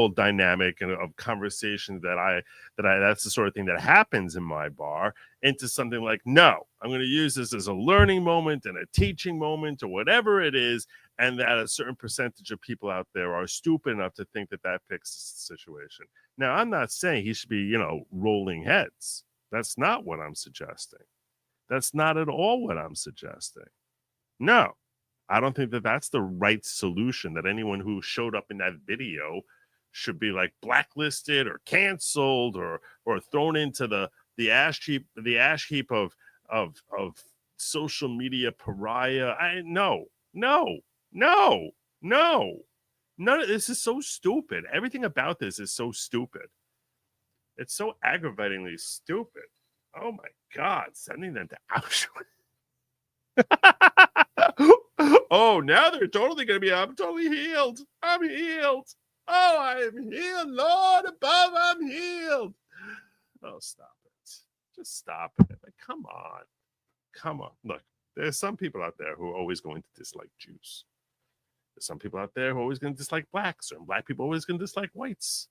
dynamic of conversation that's the sort of thing that happens in my bar into something like, no, I'm going to use this as a learning moment and a teaching moment or whatever it is. And that a certain percentage of people out there are stupid enough to think that fixes the situation. Now, I'm not saying he should be, rolling heads. That's not what I'm suggesting. That's not at all what I'm suggesting. No. I don't think that that's the right solution, that anyone who showed up in that video should be like blacklisted or canceled or thrown into the ash heap of social media pariah. No. None of this is so stupid. Everything about this is so stupid. It's so aggravatingly stupid. Oh my God, sending them to Auschwitz. Oh, now they're totally going to be, I'm totally healed. I'm healed. Oh, I'm healed. Lord above, I'm healed. Oh, stop it. Just stop it. Like, come on. Look, there's some people out there who are always going to dislike Jews. There's some people out there who are always going to dislike blacks, or black people are always going to dislike whites.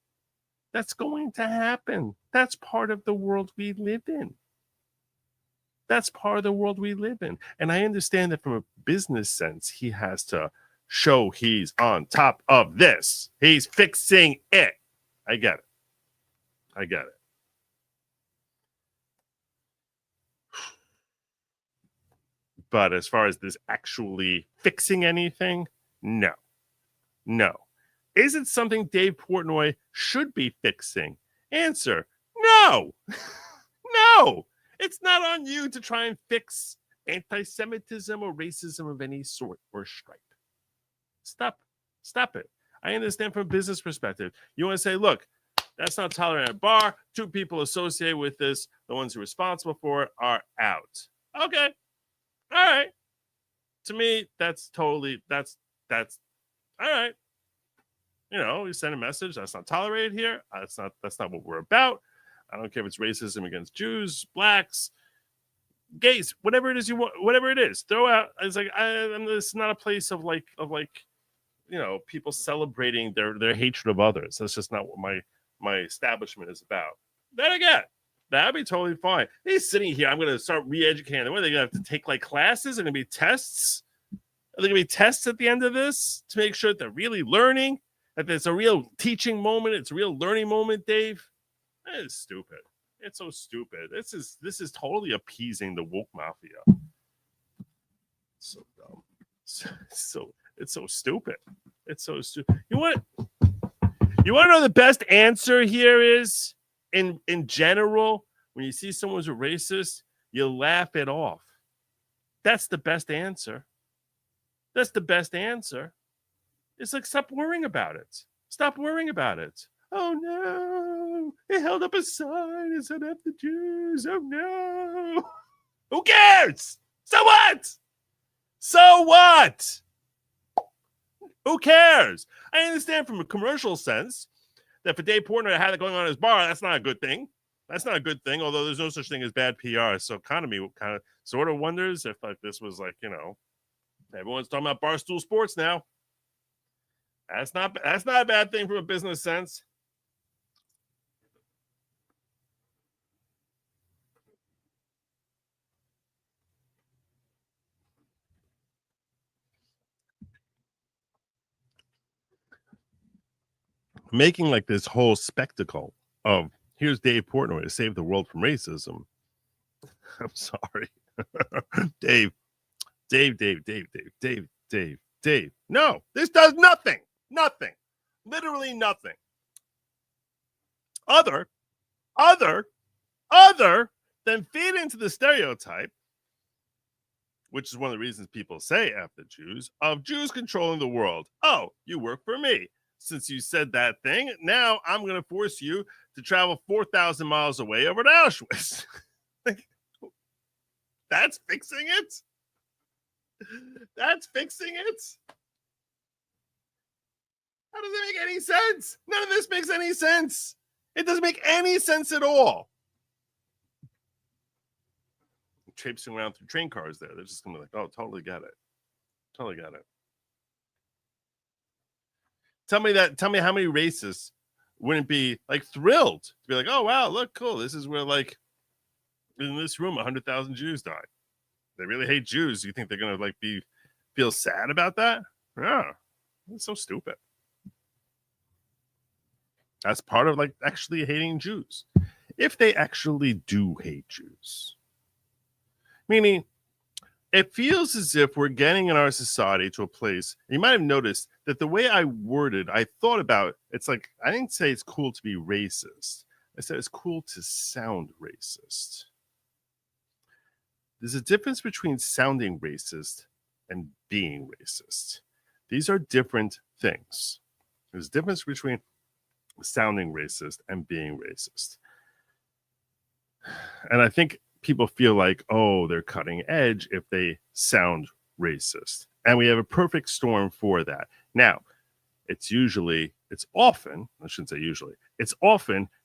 That's going to happen. That's part of the world we live in. That's part of the world we live in. And I understand that from a business sense, he has to show he's on top of this. He's fixing it. I get it. But as far as this actually fixing anything, no. Is it something Dave Portnoy should be fixing? Answer, no. No. It's not on you to try and fix anti-Semitism or racism of any sort or stripe. Stop it. I understand from a business perspective. You want to say, look, that's not tolerant at a bar. 2 people associated with this, the ones who are responsible for it, are out. Okay. All right. To me, that's all right. You send a message. That's not tolerated here. That's not what we're about. I don't care if it's racism against Jews, blacks, gays, whatever it is you want, whatever it is, throw out. It's like, this is not a place of people celebrating their hatred of others. That's just not what my establishment is about. Then again, That'd be totally fine. He's sitting here. I'm going to start re-educating. What are they going to have to take like classes? Are going to be tests? Are there going to be tests at the end of this to make sure that they're really learning? That there's a real teaching moment. It's a real learning moment, Dave. That is stupid. It's so stupid. This is totally appeasing the woke mafia. It's so dumb. It's so stupid. It's so stupid. You want to know the best answer here is in general, when you see someone's a racist, you laugh it off. That's the best answer. That's the best answer. It's like, stop worrying about it. Stop worrying about it. Oh no, they held up a sign and said F the Jews. Oh no. Who cares? So what? So what? Who cares? I understand from a commercial sense that for Dave Portnoy to have it going on in his bar, that's not a good thing. That's not a good thing, although there's no such thing as bad PR. So economy kind of sort of wonders if like this was like, everyone's talking about Barstool Sports now. That's not a bad thing from a business sense. Making like this whole spectacle of here's Dave Portnoy to save the world from racism. I'm sorry. Dave. No, this does nothing. Nothing. Literally nothing. Other than feed into the stereotype, which is one of the reasons people say F the Jews, of Jews controlling the world. Oh, you work for me. Since you said that thing, now I'm going to force you to travel 4,000 miles away over to Auschwitz. That's fixing it? That's fixing it? How does it make any sense? None of this makes any sense. It doesn't make any sense at all. Traipsing around through train cars there. They're just going to be like, oh, totally get it. Totally get it. Tell me how many racists wouldn't be like thrilled to be like, oh wow, look, cool. This is where like in this room 100,000 Jews died. They really hate Jews. You think they're gonna like feel sad about that? Yeah, it's so stupid. That's part of like actually hating Jews. If they actually do hate Jews, meaning it feels as if we're getting in our society to a place. You might have noticed that the way I worded, I thought about it's like I didn't say it's cool to be racist. I said it's cool to sound racist. There's a difference between sounding racist and being racist. These are different things. There's a difference between sounding racist and being racist. And I think people feel like, oh, they're cutting edge if they sound racist. And we have a perfect storm for that. Now, it's often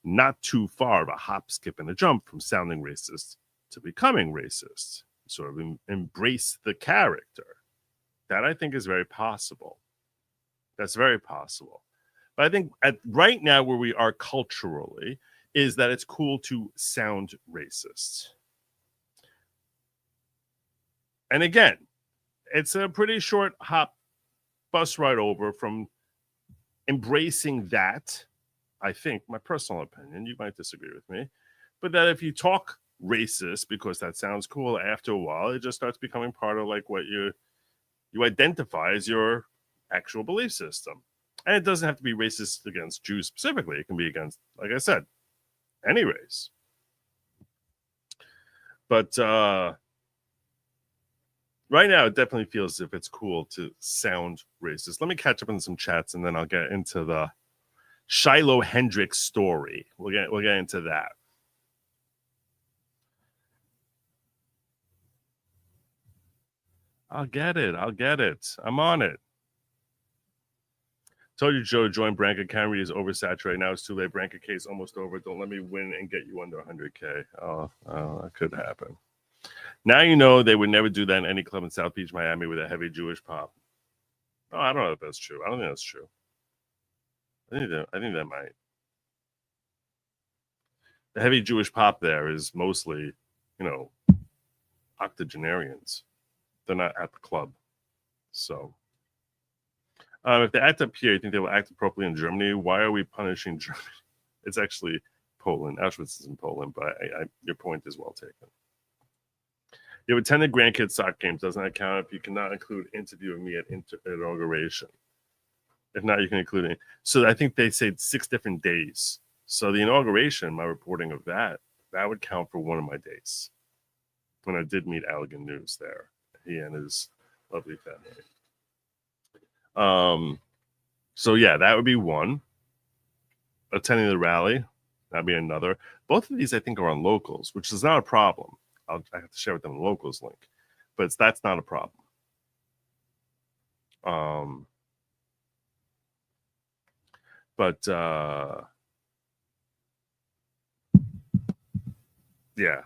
not too far of a hop, skip, and a jump from sounding racist to becoming racist. Sort of embrace the character. That I think is very possible. That's very possible. But I think right now where we are culturally is that it's cool to sound racist. And again, it's a pretty short bus ride over from embracing that. I think, my personal opinion, you might disagree with me, but that if you talk racist because that sounds cool, after a while, it just starts becoming part of like what you identify as your actual belief system. And it doesn't have to be racist against Jews specifically. It can be against, like I said, any race. But right now, it definitely feels as if it's cool to sound racist. Let me catch up on some chats, and then I'll get into the Shiloh Hendricks story. We'll get into that. I'll get it. I'm on it. Told you, Joe, join Branca. Camry is oversaturated. Now it's too late. Branca case almost over. Don't let me win and get you under 100K. Oh, that could happen. Now you know they would never do that in any club in South Beach, Miami with a heavy Jewish pop. Oh, I don't know if that's true. I don't think that's true. I think that might. the heavy Jewish pop there is mostly, octogenarians. They're not at the club. So if they act up here, you think they will act appropriately in Germany? Why are we punishing Germany? It's actually Poland. Auschwitz is in Poland, but your point is well taken. You have attended grandkids soccer games. Doesn't that count if you cannot include interviewing me at inauguration? If not, you can include it. So I think they said 6 different days. So the inauguration, my reporting of that would count for one of my days. When I did meet Allegan News there, he and his lovely family. So yeah, that would be one. Attending the rally, that'd be another. Both of these, I think, are on locals, which is not a problem. I have to share with them the locals link, but that's not a problem. Yeah,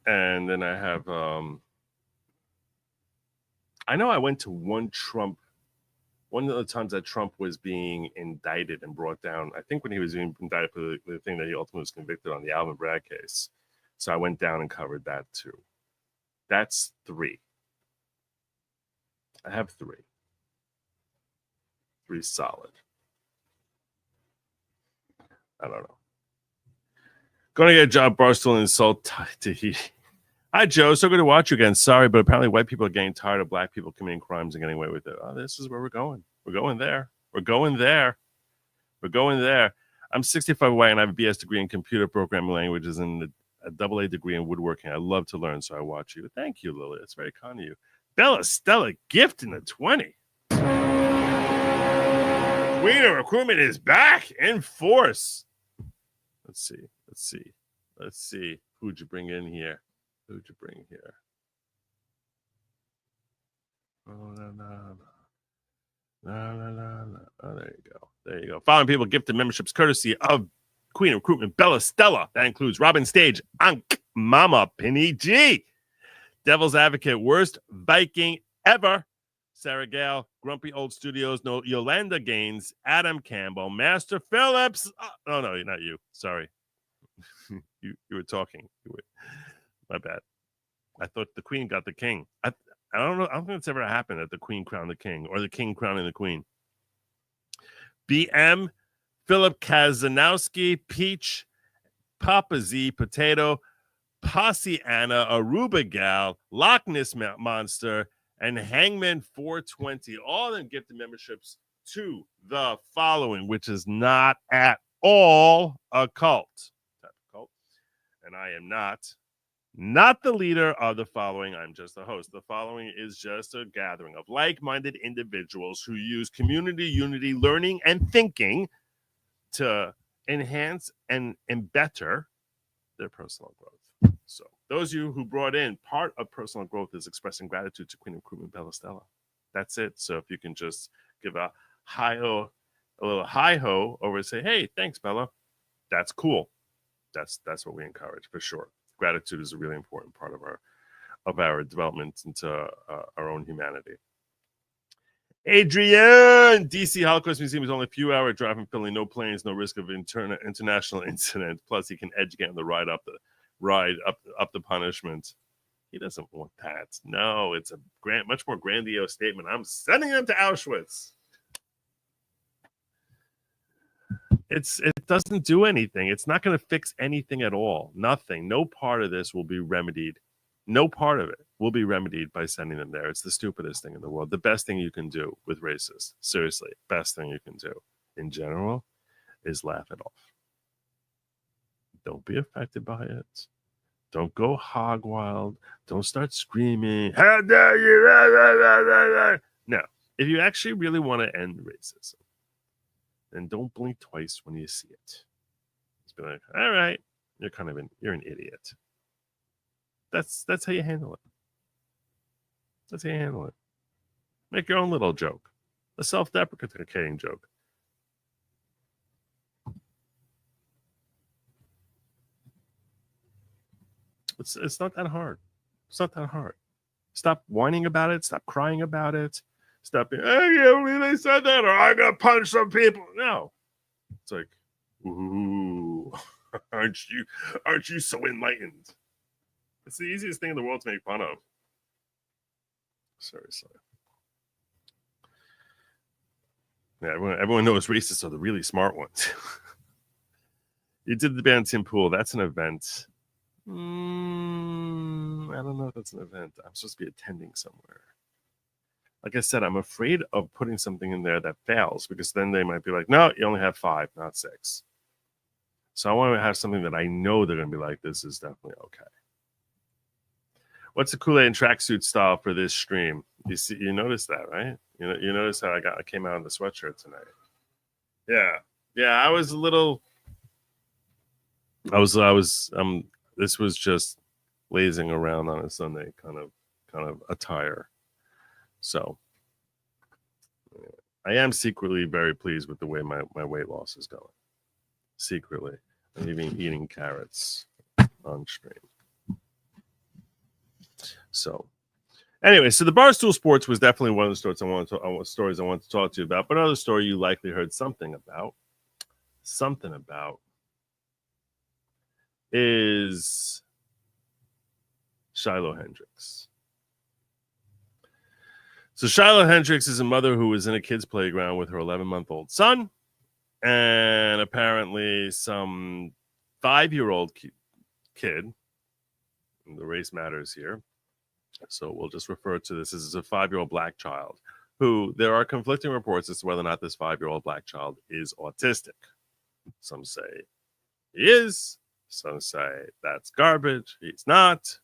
and then I have. I know I went to one of the times that Trump was being indicted and brought down, I think when he was being indicted for the thing that he ultimately was convicted on, the Alvin Bragg case. So I went down and covered that too. That's 3. I have 3. 3 solid. I don't know. Going to get a job, Barstool, and insult Tahiti. Hi, Joe. So good to watch you again. Sorry, but apparently white people are getting tired of black people committing crimes and getting away with it. Oh, this is where we're going. We're going there. We're going there. We're going there. I'm 65 white and I have a BS degree in computer programming languages and a AA degree in woodworking. I love to learn, so I watch you. Thank you, Lily. That's very kind of you. Bella Stella gift in the 20. Queen of Recruitment is back in force. Let's see. Who'd you bring in here? Oh, no. Oh, there you go. Following people gifted memberships courtesy of Queen of Recruitment, Bella Stella. That includes Robin Stage, Ankh, Mama, Penny G, Devil's Advocate, Worst Viking Ever, Sarah Gale, Grumpy Old Studios, Yolanda Gaines, Adam Campbell, Master Phillips. Oh, no, not you. Sorry. you were talking. My bad. I thought the Queen got the King. I don't know. I don't think it's ever happened that the Queen crowned the King or the King crowning the Queen. BM, Philip Kazanowski, Peach, Papa Z, Potato, Posse Anna, Aruba Gal, Loch Ness Monster, and Hangman 420. All of them gifted memberships to the following, which is not at all a cult. And I am not the leader of the following. I'm just the host. The following is just a gathering of like-minded individuals who use community unity, learning, and thinking to enhance and better their personal growth. So those of you who brought in, part of personal growth is expressing gratitude to Queen of Recruitment, Bella Stella. That's it. So if you can just give a little hi-ho over and say, hey, thanks, Bella. That's cool. That's what we encourage for sure. Gratitude is a really important part of our development into our own humanity. Adrian, DC Holocaust Museum is only a few hour drive from Philly. No planes, no risk of international incident. Plus, he can educate on the ride up the punishment. He doesn't want that. No, it's a much more grandiose statement. I'm sending him to Auschwitz. It doesn't do anything. It's not going to fix anything at all. Nothing. No part of this will be remedied. No part of it will be remedied by sending them there. It's the stupidest thing in the world. The best thing you can do with racists, seriously, best thing you can do in general is laugh it off. Don't be affected by it. Don't go hog wild. Don't start screaming, how dare you? No. If you actually really want to end racism, then don't blink twice when you see it. Just be like, all right, you're an idiot. That's how you handle it. That's how you handle it. Make your own little joke. A self-deprecating joke. It's not that hard. It's not that hard. Stop whining about it. Stop crying about it. Stop being, hey, they said that, or I'm gonna punch some people. No. It's like, ooh. Aren't you so enlightened? It's the easiest thing in the world to make fun of. Seriously. Yeah, everyone knows racists are the really smart ones. You did the band Tim Pool. That's an event. I don't know if that's an event. I'm supposed to be attending somewhere. Like I said, I'm afraid of putting something in there that fails because then they might be like, no, you only have 5, not 6. So I want to have something that I know they're going to be like, this is definitely okay. What's the Kool-Aid and tracksuit style for this stream? You noticed that, right? You noticed how I came out in the sweatshirt tonight. Yeah. I was a little. This was just lazing around on a Sunday kind of attire. So I am secretly very pleased with the way my weight loss is going. Secretly, I'm even eating carrots on stream. So anyway, so the Barstool Sports was definitely one of the stories I wanted to talk to you about. But another story you likely heard something about is Shiloh Hendricks. So Shiloh Hendricks is a mother who was in a kid's playground with her 11-month-old son, and apparently some 5-year-old kid, and the race matters here, so we'll just refer to this as a 5-year-old black child, who there are conflicting reports as to whether or not this 5-year-old black child is autistic. Some say he is, some say that's garbage, he's not.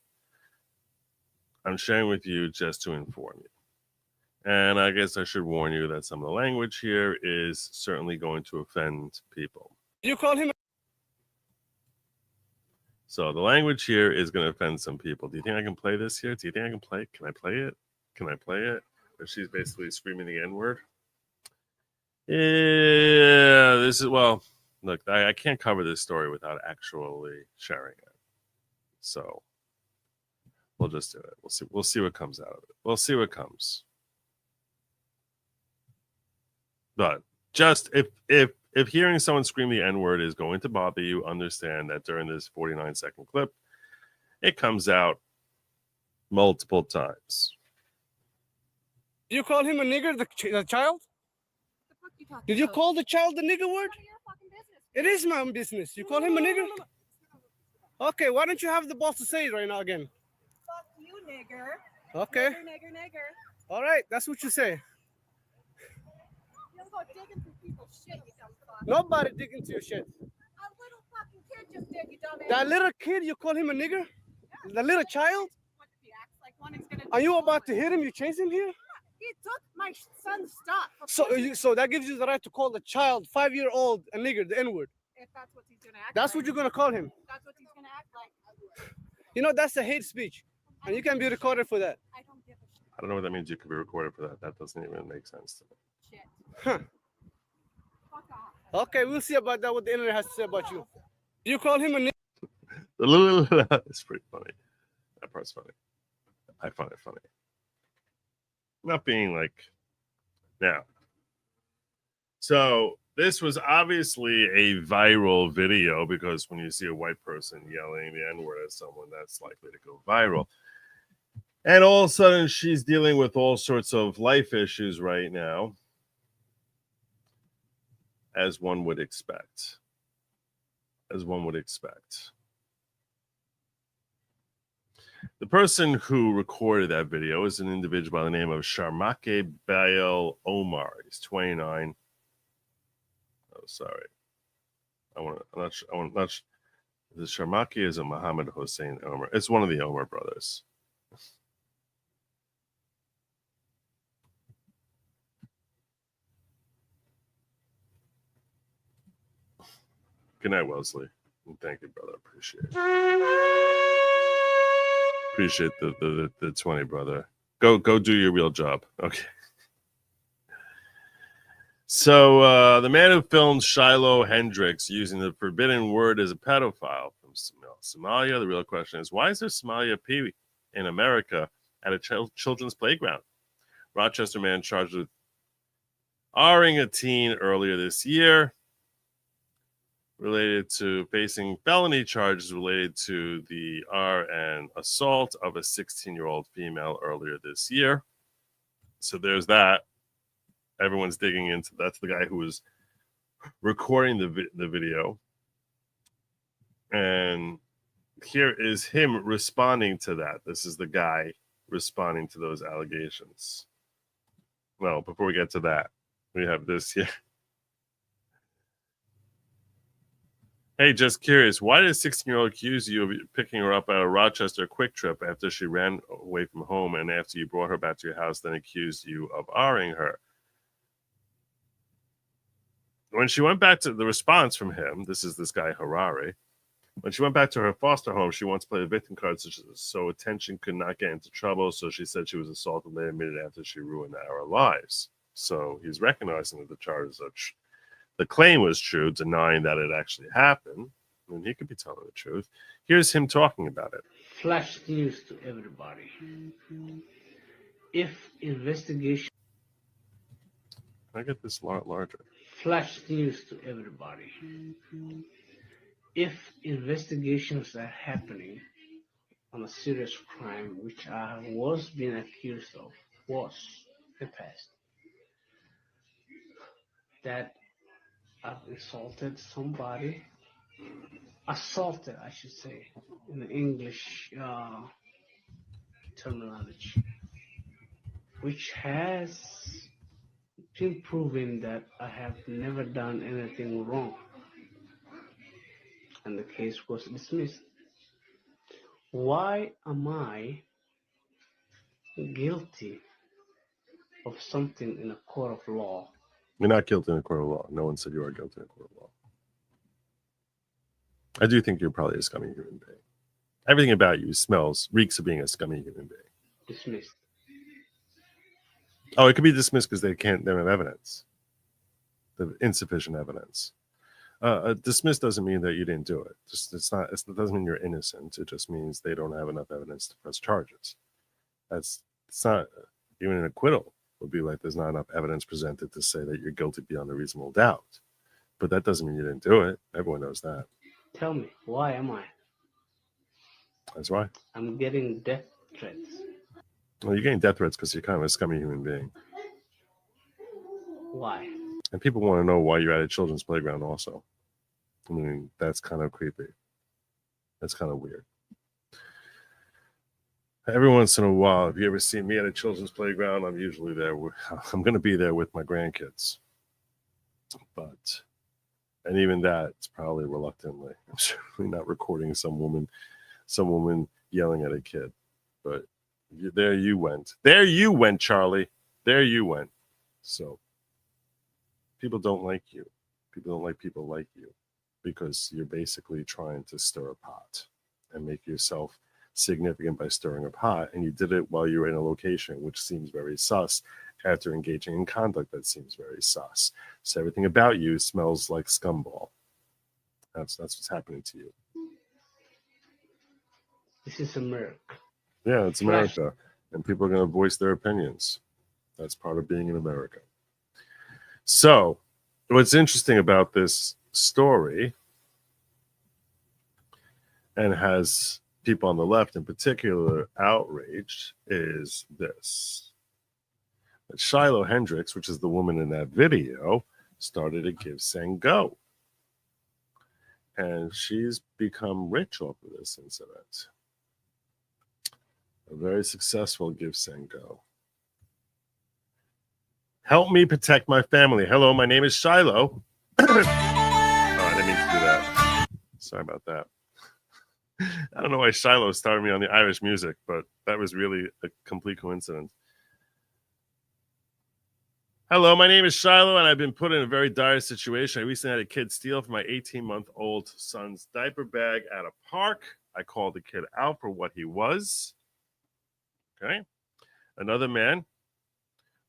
I'm sharing with you just to inform you. And I guess I should warn you that some of the language here is certainly going to offend people. You call him? So the language here is going to offend some people. Do you think I can play this here? Do you think I can play it? Can I play it? Can I play it? Or she's basically screaming the N-word. Yeah, this is, well, look, I can't cover this story without actually sharing it. So we'll just do it. We'll see what comes out of it. We'll see what comes. But just if hearing someone scream the N-word is going to bother you, understand that during this 49-second clip, it comes out multiple times. You call him a nigger, the child? Did you call the child the nigger word? It is my own business. You call him a nigger? Okay, why don't you have the balls to say it right now again? Fuck you, nigger. Okay. Nigger. All right, that's what you say. You don't go digging through people's shit, you dumb fuck. Nobody dig into your shit. A little fucking kid just did, you dumbass. That little kid, you call him a nigger? Yeah. The little child? What if he acts like one is gonna Are you about to hit him? You chase him here? He took my son's stuff. So that gives you the right to call the child, 5-year-old, a nigger, the N-word. If that's what he's gonna act That's like. what you're gonna call him. That's what he's gonna act like. You know, that's a hate speech. And you can be recorded for that. I don't give a shit. I don't know what that means. You could be recorded for that. That doesn't even make sense to me. Shit. Huh. Fuck off. Okay, we'll see about that, what the internet has to say about you. You call him a nigger? It's pretty funny. That part's funny. I find it funny. Not being like, now. So this was obviously a viral video because when you see a white person yelling the N-word at someone, that's likely to go viral. And all of a sudden, she's dealing with all sorts of life issues right now, as one would expect. The person who recorded that video is an individual by the name of Sharmake Bail Omar. He's 29. Oh, sorry. I'm not sure. The Sharmake is a Muhammad Hussein Omar. It's one of the Omar brothers. Good night, Wellesley. And thank you, brother. Appreciate it. Appreciate the 20, brother. Go do your real job. Okay. So the man who filmed Shiloh Hendricks using the forbidden word as a pedophile from Somalia. The real question is, why is there Somalia P in America at a children's playground? Rochester man charged with R-ing a teen earlier this year. related to facing felony charges related to the and assault of a 16-year-old female earlier this year. So there's that. Everyone's digging into that's the guy who was recording the video. And here is him responding to that. This is the guy responding to those allegations. Well, before we get to that, we have this here. Hey, just curious, why did a 16-year-old accuse you of picking her up at a Rochester Quick Trip after she ran away from home, and after you brought her back to your house, then accused you of R-ing her? When she went back to the response from him, this is this guy Harari, when she went back to her foster home, she wants to play the victim card so attention could not get into trouble, so she said she was assaulted later admitted after she ruined our lives. So he's recognizing that the charges are the claim was true, denying that it actually happened. I mean, he could be telling the truth. Here's him talking about it. Flash news to everybody. If investigation... Can I get this larger? Flash news to everybody. If investigations are happening on a serious crime, which I was being accused of, was the past, that I've assaulted somebody, assaulted, I should say, in the English terminology, which has been proven that I have never done anything wrong, and the case was dismissed. Why am I guilty of something in a court of law? You're not guilty in a court of law. No one said you are guilty in a court of law. I do think you're probably a scummy human being. Everything about you reeks of being a scummy human being. Dismissed. Oh, it could be dismissed because they don't have evidence. They have insufficient evidence. Dismissed doesn't mean that you didn't do it. It doesn't mean you're innocent. It just means they don't have enough evidence to press charges. It's not even an acquittal would be like there's not enough evidence presented to say that you're guilty beyond a reasonable doubt. But that doesn't mean you didn't do it. Everyone knows that. Tell me, why am I? That's why. I'm getting death threats. Well, you're getting death threats because you're kind of a scummy human being. Why? And people want to know why you're at a children's playground also. I mean, that's kind of creepy. That's kind of weird. Every once in a while, if you ever see me at a children's playground, I'm usually there. I'm going to be there with my grandkids. And even that, it's probably reluctantly. I'm certainly not recording some woman yelling at a kid. But there you went. There you went, Charlie. There you went. So people don't like you. People don't like people like you because you're basically trying to stir a pot and make yourself significant by stirring a pot, and you did it while you were in a location which seems very sus after engaging in conduct that seems very sus. So everything about you smells like scumball. That's what's happening to you. This is America. Yeah, it's America, and people are going to voice their opinions. That's part of being in America. So what's interesting about this story, and has people on the left in particular outraged, is this. That Shiloh Hendricks, which is the woman in that video, started a Give, Send, Go. And she's become rich off of this incident. A very successful Give, Send, Go. Help me protect my family. Hello, my name is Shiloh. Oh, I didn't mean to do that. Sorry about that. I don't know why Shiloh started me on the Irish music, but that was really a complete coincidence. Hello, my name is Shiloh, and I've been put in a very dire situation. I recently had a kid steal from my 18-month-old son's diaper bag at a park. I called the kid out for what he was. Okay. Another man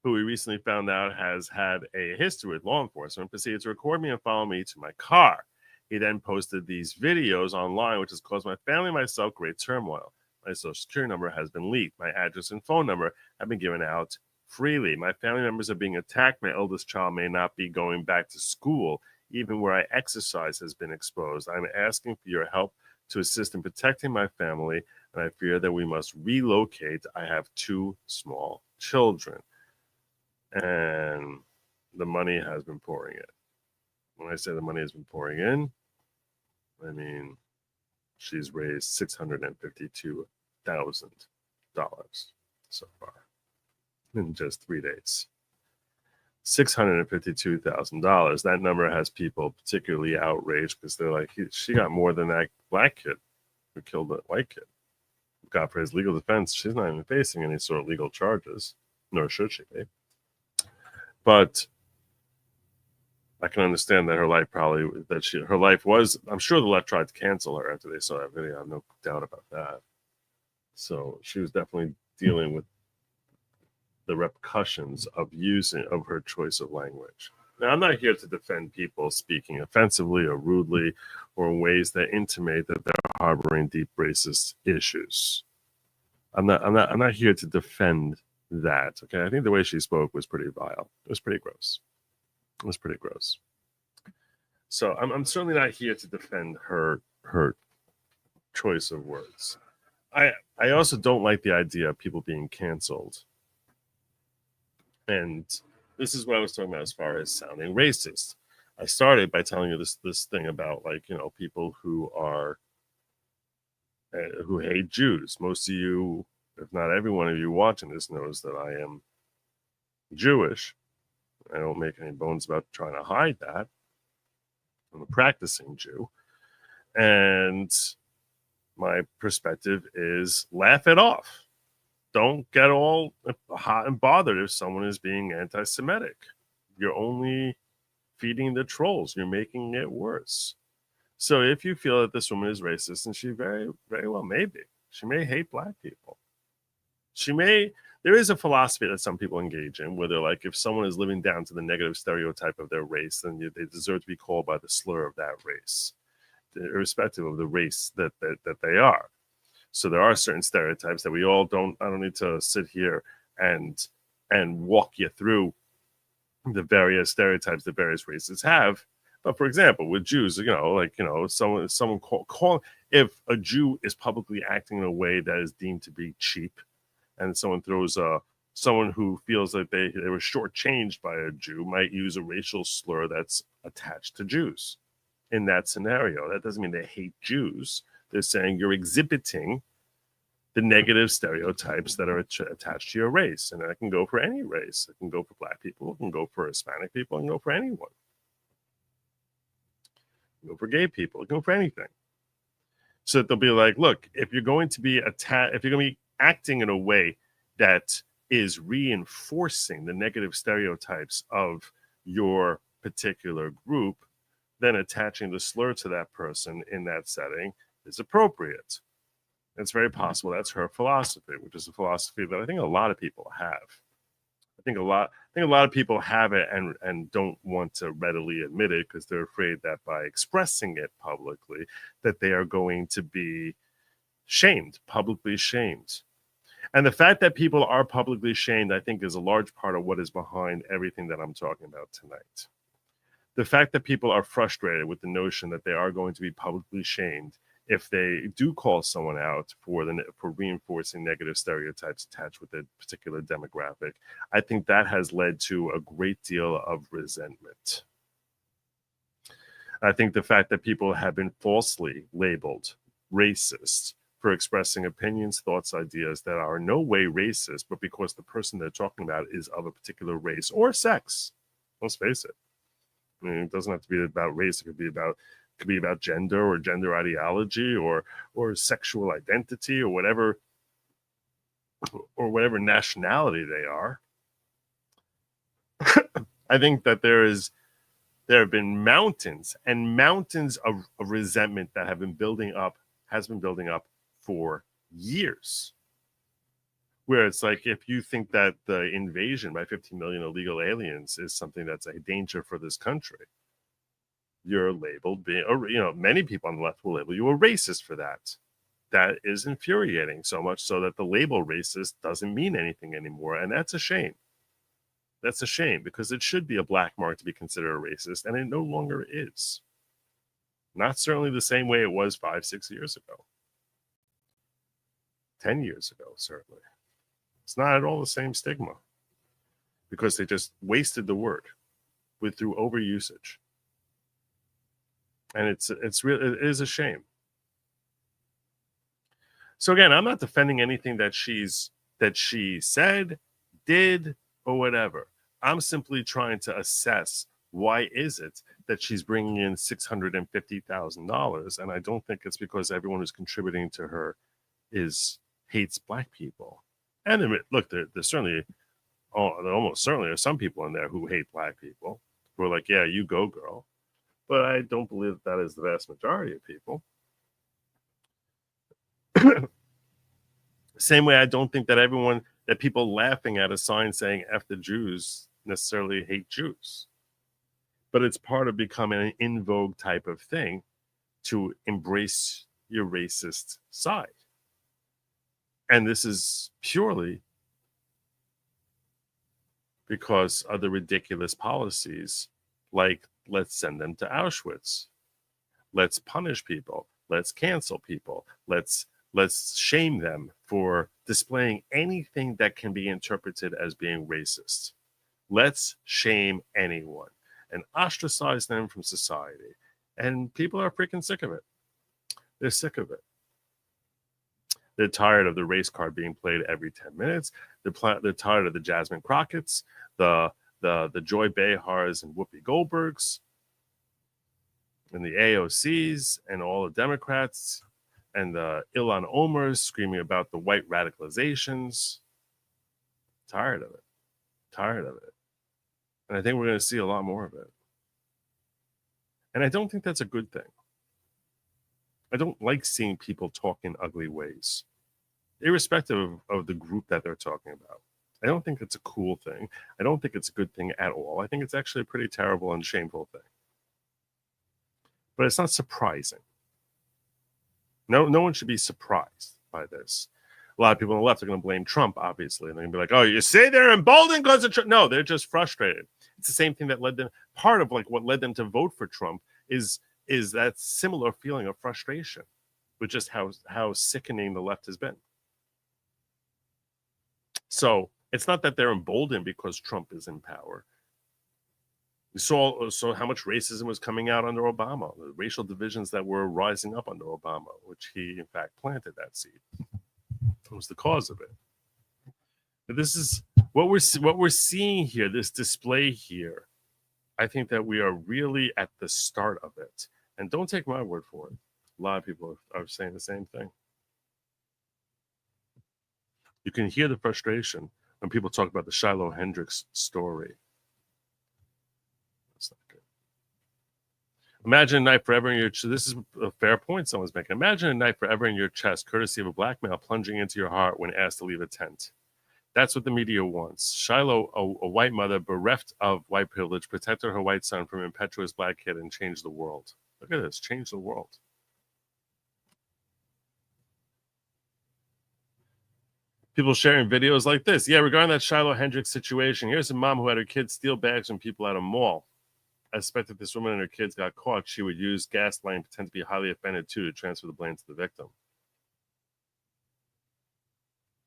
who we recently found out has had a history with law enforcement proceeded to record me and follow me to my car. He then posted these videos online, which has caused my family and myself great turmoil. My social security number has been leaked. My address and phone number have been given out freely. My family members are being attacked. My eldest child may not be going back to school, Even where I exercise has been exposed. I'm asking for your help to assist in protecting my family, and I fear that we must relocate. I have 2 small children, and the money has been pouring in. When I say the money has been pouring in, I mean she's raised $652,000 so far in just 3 days. $652,000. That number has people particularly outraged because they're like, she got more than that black kid who killed that white kid. Got for his legal defense. She's not even facing any sort of legal charges, nor should she be. But I can understand that her life was. I'm sure the left tried to cancel her after they saw that video. I have no doubt about that. So she was definitely dealing with the repercussions of her choice of language. Now, I'm not here to defend people speaking offensively or rudely or in ways that intimate that they're harboring deep racist issues. I'm not here to defend that. Okay, I think the way she spoke was pretty vile. It was pretty gross. So I'm certainly not here to defend her choice of words. I also don't like the idea of people being canceled. And this is what I was talking about as far as sounding racist. I started by telling you this thing about, like, you know, people who are who hate Jews. Most of you, if not every one of you watching this, knows that I am Jewish. I don't make any bones about trying to hide that. I'm a practicing Jew. And my perspective is laugh it off. Don't get all hot and bothered if someone is being anti-Semitic. You're only feeding the trolls. You're making it worse. So if you feel that this woman is racist, and she very, very well may be, she may hate black people. There is a philosophy that some people engage in where they're like, if someone is living down to the negative stereotype of their race, then they deserve to be called by the slur of that race, irrespective of the race that they are. So there are certain stereotypes that we all don't. I don't need to sit here and walk you through the various stereotypes that various races have. But for example, with Jews, someone call if a Jew is publicly acting in a way that is deemed to be cheap, and someone throws someone who feels that they were shortchanged by a Jew might use a racial slur that's attached to Jews. In that scenario, that doesn't mean they hate Jews. They're saying you're exhibiting the negative stereotypes that are attached to your race. And that can go for any race. It can go for black people. It can go for Hispanic people. It can go for anyone. It can go for gay people. It can go for anything. So they'll be like, look, if you're going to be acting in a way that is reinforcing the negative stereotypes of your particular group, then attaching the slur to that person in that setting is appropriate. It's very possible that's her philosophy, which is a philosophy that I think a lot of people have. I think a lot of people have it and don't want to readily admit it because they're afraid that by expressing it publicly, that they are going to be publicly shamed. And the fact that people are publicly shamed, I think, is a large part of what is behind everything that I'm talking about tonight. The fact that people are frustrated with the notion that they are going to be publicly shamed if they do call someone out for reinforcing negative stereotypes attached with a particular demographic, I think that has led to a great deal of resentment. I think the fact that people have been falsely labeled racist for expressing opinions, thoughts, ideas that are in no way racist, but because the person they're talking about is of a particular race or sex. Let's face it. I mean, it doesn't have to be about race. It could be about gender or gender ideology or sexual identity or whatever nationality they are. I think that there have been mountains and mountains of resentment that has been building up for years. Where it's like, if you think that the invasion by 15 million illegal aliens is something that's a danger for this country, you're labeled many people on the left will label you a racist for that. That is infuriating, so much so that the label racist doesn't mean anything anymore, and that's a shame. That's a shame, because it should be a black mark to be considered a racist, and it no longer is. Not certainly the same way it was 5-6 years ago. 10 years ago, certainly. It's not at all the same stigma, because they just wasted the word through overusage. And it is a shame. So again, I'm not defending anything that she said, did, or whatever. I'm simply trying to assess, why is it that she's bringing in $650,000? And I don't think it's because everyone who's contributing to her hates black people. And look, there certainly, there almost certainly are some people in there who hate black people, who are like, yeah, you go, girl. But I don't believe that is the vast majority of people. Same way I don't think that people laughing at a sign saying F the Jews necessarily hate Jews. But it's part of becoming an in vogue type of thing to embrace your racist side. And this is purely because of the ridiculous policies, like let's send them to Auschwitz. Let's punish people. Let's cancel people. Let's shame them for displaying anything that can be interpreted as being racist. Let's shame anyone and ostracize them from society. And people are freaking sick of it. They're sick of it. They're tired of the race card being played every 10 minutes. They're tired of the Jasmine Crockett's, the Joy Behars and Whoopi Goldbergs, and the AOCs, and all the Democrats, and the Ilhan Omars screaming about the white radicalizations. Tired of it. Tired of it. And I think we're going to see a lot more of it. And I don't think that's a good thing. I don't like seeing people talk in ugly ways, irrespective of the group that they're talking about. I don't think it's a cool thing. I don't think it's a good thing at all. I think it's actually a pretty terrible and shameful thing. But it's not surprising. No one should be surprised by this. A lot of people on the left are going to blame Trump, obviously. And they're going to be like, oh, you say they're emboldened because of Trump. No, they're just frustrated. It's the same thing that led them, part of like what led them to vote for Trump is that similar feeling of frustration with just how sickening the left has been. So it's not that they're emboldened because Trump is in power. We saw how much racism was coming out under Obama, the racial divisions that were rising up under Obama, which he, in fact, planted that seed. That was the cause of it. But this is what we're seeing here, this display here. I think that we are really at the start of it. And don't take my word for it. A lot of people are saying the same thing. You can hear the frustration when people talk about the Shiloh Hendricks story. That's not good. Imagine a knife forever in your chest. This is a fair point someone's making. Imagine a knife forever in your chest, courtesy of a black male plunging into your heart when asked to leave a tent. That's what the media wants. Shiloh, a white mother bereft of white privilege, protected her white son from an impetuous black kid and changed the world. Look at this, change the world. People sharing videos like this. Yeah, regarding that Shiloh Hendricks situation, here's a mom who had her kids steal bags from people at a mall. I suspect that this woman and her kids got caught, she would use gaslighting and pretend to be highly offended too to transfer the blame to the victim.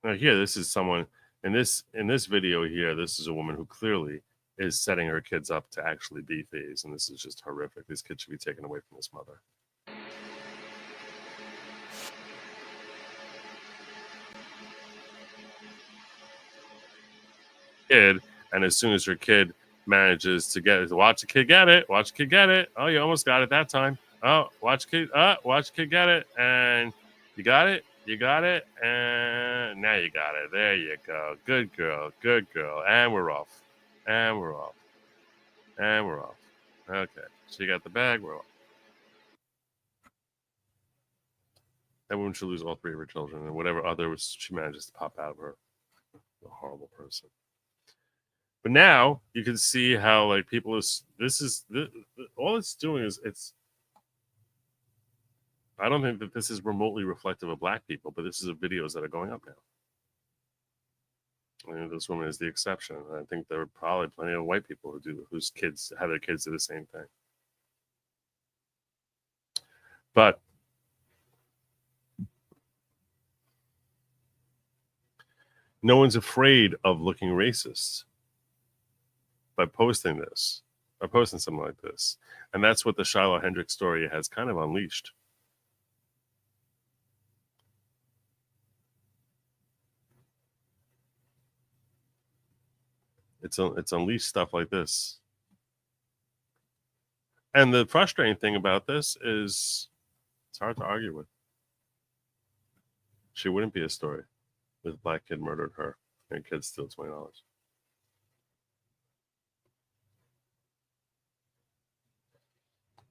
Now here, this is someone, in this video here, this is a woman who clearly is setting her kids up to actually be thieves, and this is just horrific. These kids should be taken away from this mother. And as soon as her kid manages to get it, watch the kid get it, watch the kid get it. Oh, you almost got it that time. Oh, watch the kid get it, and you got it, and now you got it. There you go. Good girl, and we're off. Okay, so you got the bag, we're off. That woman should lose all three of her children and whatever others she manages to pop out of her. A horrible person. But now you can see how like people all it's doing is I don't think that this is remotely reflective of black people, but this is the videos that are going up now. I mean, this woman is the exception. I think there are probably plenty of white people whose kids have their kids do the same thing. But no one's afraid of looking racist by posting this, by posting something like this. And that's what the Shiloh Hendricks story has kind of unleashed. It's unleashed stuff like this. And the frustrating thing about this is it's hard to argue with. She wouldn't be a story if a black kid murdered her and kids steal $20.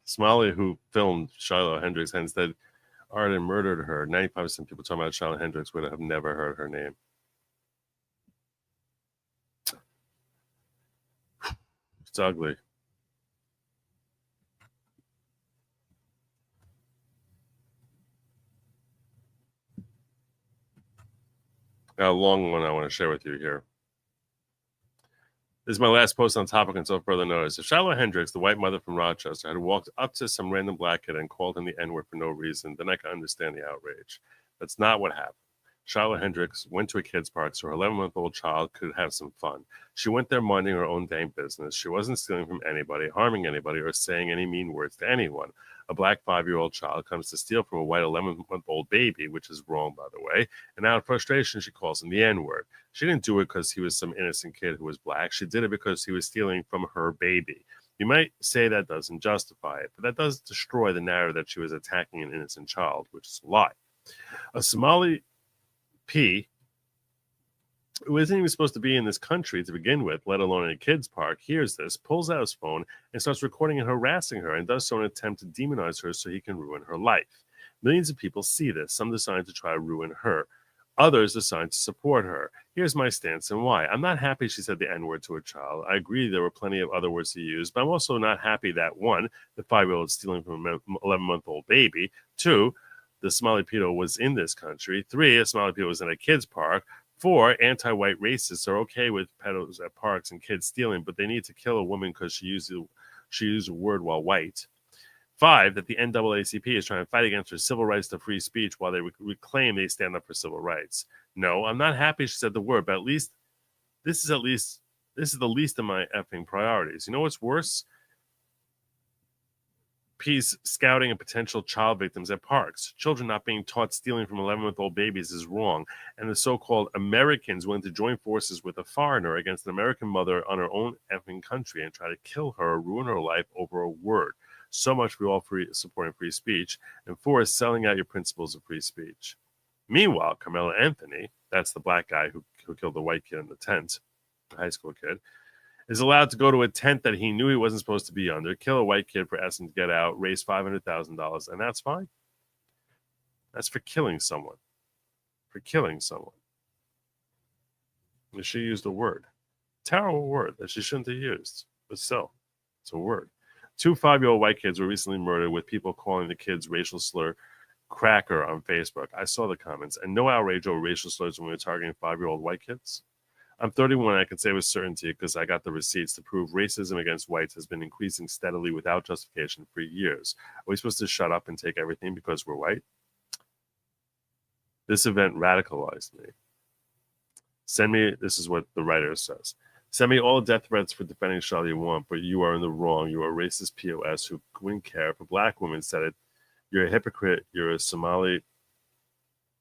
Somali who filmed Shiloh Hendricks and said Arden murdered her. 95% of people talking about Shiloh Hendricks would have never heard her name. It's ugly. Got a long one I want to share with you here. This is my last post on topic until further notice. If Shiloh Hendricks, the white mother from Rochester, had walked up to some random black kid and called him the N-word for no reason, then I can understand the outrage. That's not what happened. Shiloh Hendricks went to a kid's park so her 11-month-old child could have some fun. She went there minding her own dang business. She wasn't stealing from anybody, harming anybody, or saying any mean words to anyone. A black 5-year-old child comes to steal from a white 11-month-old baby, which is wrong, by the way, and out of frustration, she calls him the N-word. She didn't do it because he was some innocent kid who was black. She did it because he was stealing from her baby. You might say that doesn't justify it, but that does destroy the narrative that she was attacking an innocent child, which is a lie. A Somali P, who isn't even supposed to be in this country to begin with, let alone in a kid's park, hears this, pulls out his phone, and starts recording and harassing her, and does so in an attempt to demonize her so he can ruin her life. Millions of people see this, some decide to try to ruin her. Others decide to support her. Here's my stance and why. I'm not happy she said the N-word to a child. I agree there were plenty of other words to use, but I'm also not happy that, 1, the 5-year-old is stealing from an 11-month-old baby, 2, the Somali pedo was in this country, 3, a Somali pedo was in a kid's park, 4, anti-white racists are okay with pedos at parks and kids stealing, but they need to kill a woman because she used a word while white. 5, that the NAACP is trying to fight against her civil rights to free speech while they reclaim they stand up for civil rights. No, I'm not happy she said the word, but this is the least of my effing priorities. You know what's worse? P's scouting and potential child victims at parks. Children not being taught stealing from 11-month-old babies is wrong, and the so-called Americans willing to join forces with a foreigner against an American mother on her own effing country and try to kill her or ruin her life over a word. So much for all supporting free speech, and 4 is selling out your principles of free speech. Meanwhile, Carmelo Anthony, that's the black guy who killed the white kid in the tent, the high school kid, is allowed to go to a tent that he knew he wasn't supposed to be under, kill a white kid for asking to get out, raise $500,000, and that's fine. That's for killing someone. For killing someone. And she used a word. Terrible word that she shouldn't have used. But still, it's a word. 2 5-year-old white kids were recently murdered with people calling the kids racial slur cracker on Facebook. I saw the comments. And no outrage over racial slurs when we were targeting 5-year-old white kids. I'm 31 and I can say with certainty because I got the receipts to prove racism against whites has been increasing steadily without justification for years. Are we supposed to shut up and take everything because we're white? This event radicalized me. This is what the writer says. Send me all death threats for defending Charlie you want, but you are in the wrong. You are a racist POS who wouldn't care if a black woman said it. You're a hypocrite. You're a Somali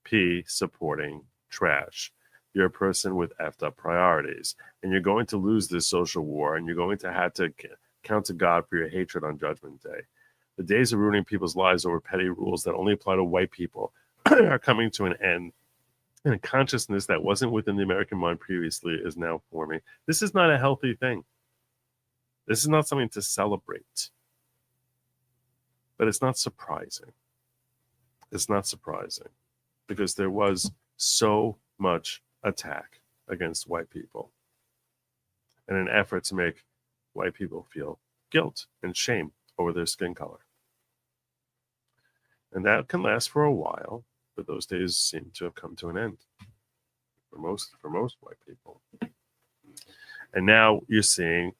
P supporting trash. You're a person with effed up priorities, and you're going to lose this social war, and you're going to have to count to God for your hatred on Judgment Day. The days of ruining people's lives over petty rules that only apply to white people are coming to an end, and a consciousness that wasn't within the American mind previously is now forming. This is not a healthy thing. This is not something to celebrate, but it's not surprising. It's not surprising because there was so much attack against white people in an effort to make white people feel guilt and shame over their skin color. And that can last for a while, but those days seem to have come to an end. for most white people. And now you're seeing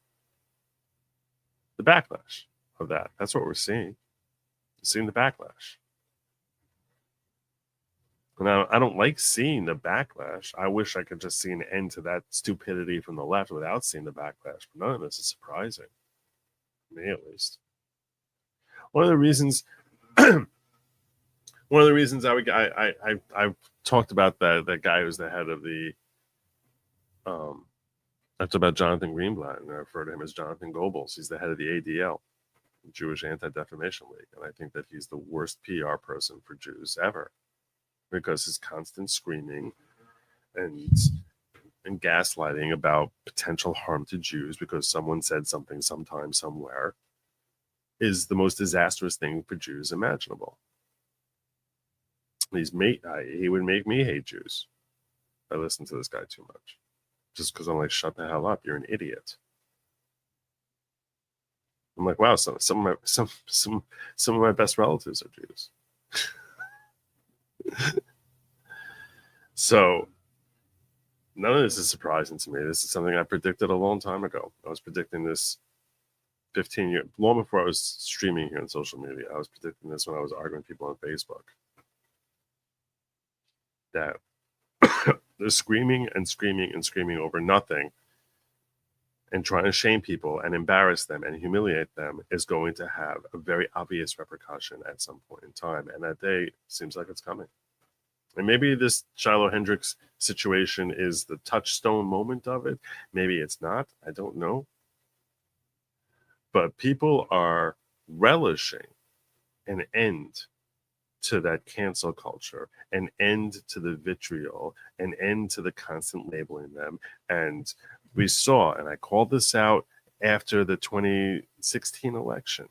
the backlash of that. That's what we're seeing. You're seeing the backlash. And I don't like seeing the backlash. I wish I could just see an end to that stupidity from the left without seeing the backlash. But none of this is surprising. Me, at least. One of the reasons I've talked about that guy who's the head of the I talked about Jonathan Greenblatt, and I refer to him as Jonathan Goebbels. He's the head of the ADL, Jewish Anti-Defamation League, and I think that he's the worst PR person for Jews ever, because his constant screaming and gaslighting about potential harm to Jews because someone said something sometime somewhere is the most disastrous thing for Jews imaginable. He would make me hate Jews. I listen to this guy too much. Just because I'm like, shut the hell up, you're an idiot. I'm like, wow, some of my best relatives are Jews. So none of this is surprising to me. This is something I predicted a long time ago. I was predicting this 15 years, long before I was streaming here on social media. I was predicting this when I was arguing with people on Facebook. That they're screaming and screaming and screaming over nothing and trying to shame people and embarrass them and humiliate them is going to have a very obvious repercussion at some point in time. And that day seems like it's coming. And maybe this Shiloh Hendricks situation is the touchstone moment of it. Maybe it's not. I don't know. But people are relishing an end to that cancel culture, an end to the vitriol, an end to the constant labeling them. And we saw, and I called this out after the 2016 election,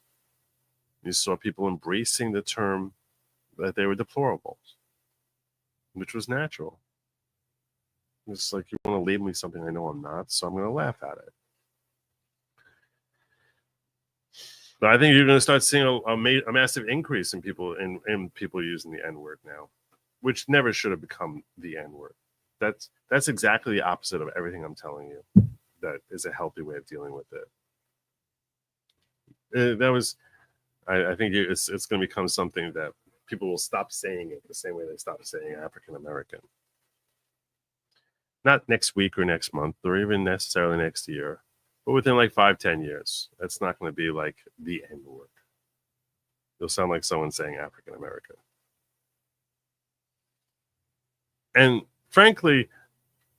you saw people embracing the term that they were deplorables, which was natural. It's like, you want to label me something I know I'm not, so I'm going to laugh at it. But I think you're going to start seeing a massive increase in people using the N-word now, which never should have become the N-word. That's exactly the opposite of everything I'm telling you. That is a healthy way of dealing with it. I think it's going to become something that people will stop saying it the same way they stop saying African American. Not next week or next month or even necessarily next year. But within like 5-10 years, that's not going to be like the N-word. You'll sound like someone saying African American. And frankly,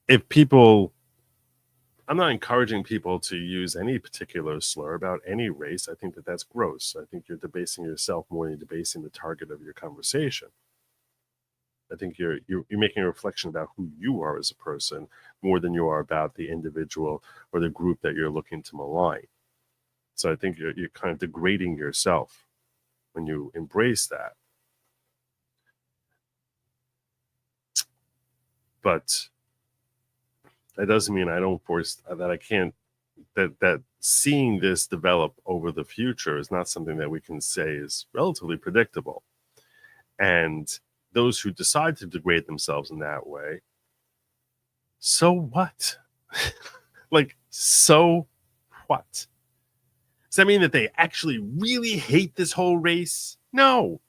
I'm not encouraging people to use any particular slur about any race. I think that that's gross. I think you're debasing yourself more than you're debasing the target of your conversation. I think you're making a reflection about who you are as a person more than you are about the individual or the group that you're looking to malign. So I think you're kind of degrading yourself when you embrace that. But that doesn't mean I don't force that I can't that seeing this develop over the future is not something that we can say is relatively predictable. And those who decide to degrade themselves in that way, so what? Like, so what? Does that mean that they actually really hate this whole race? No.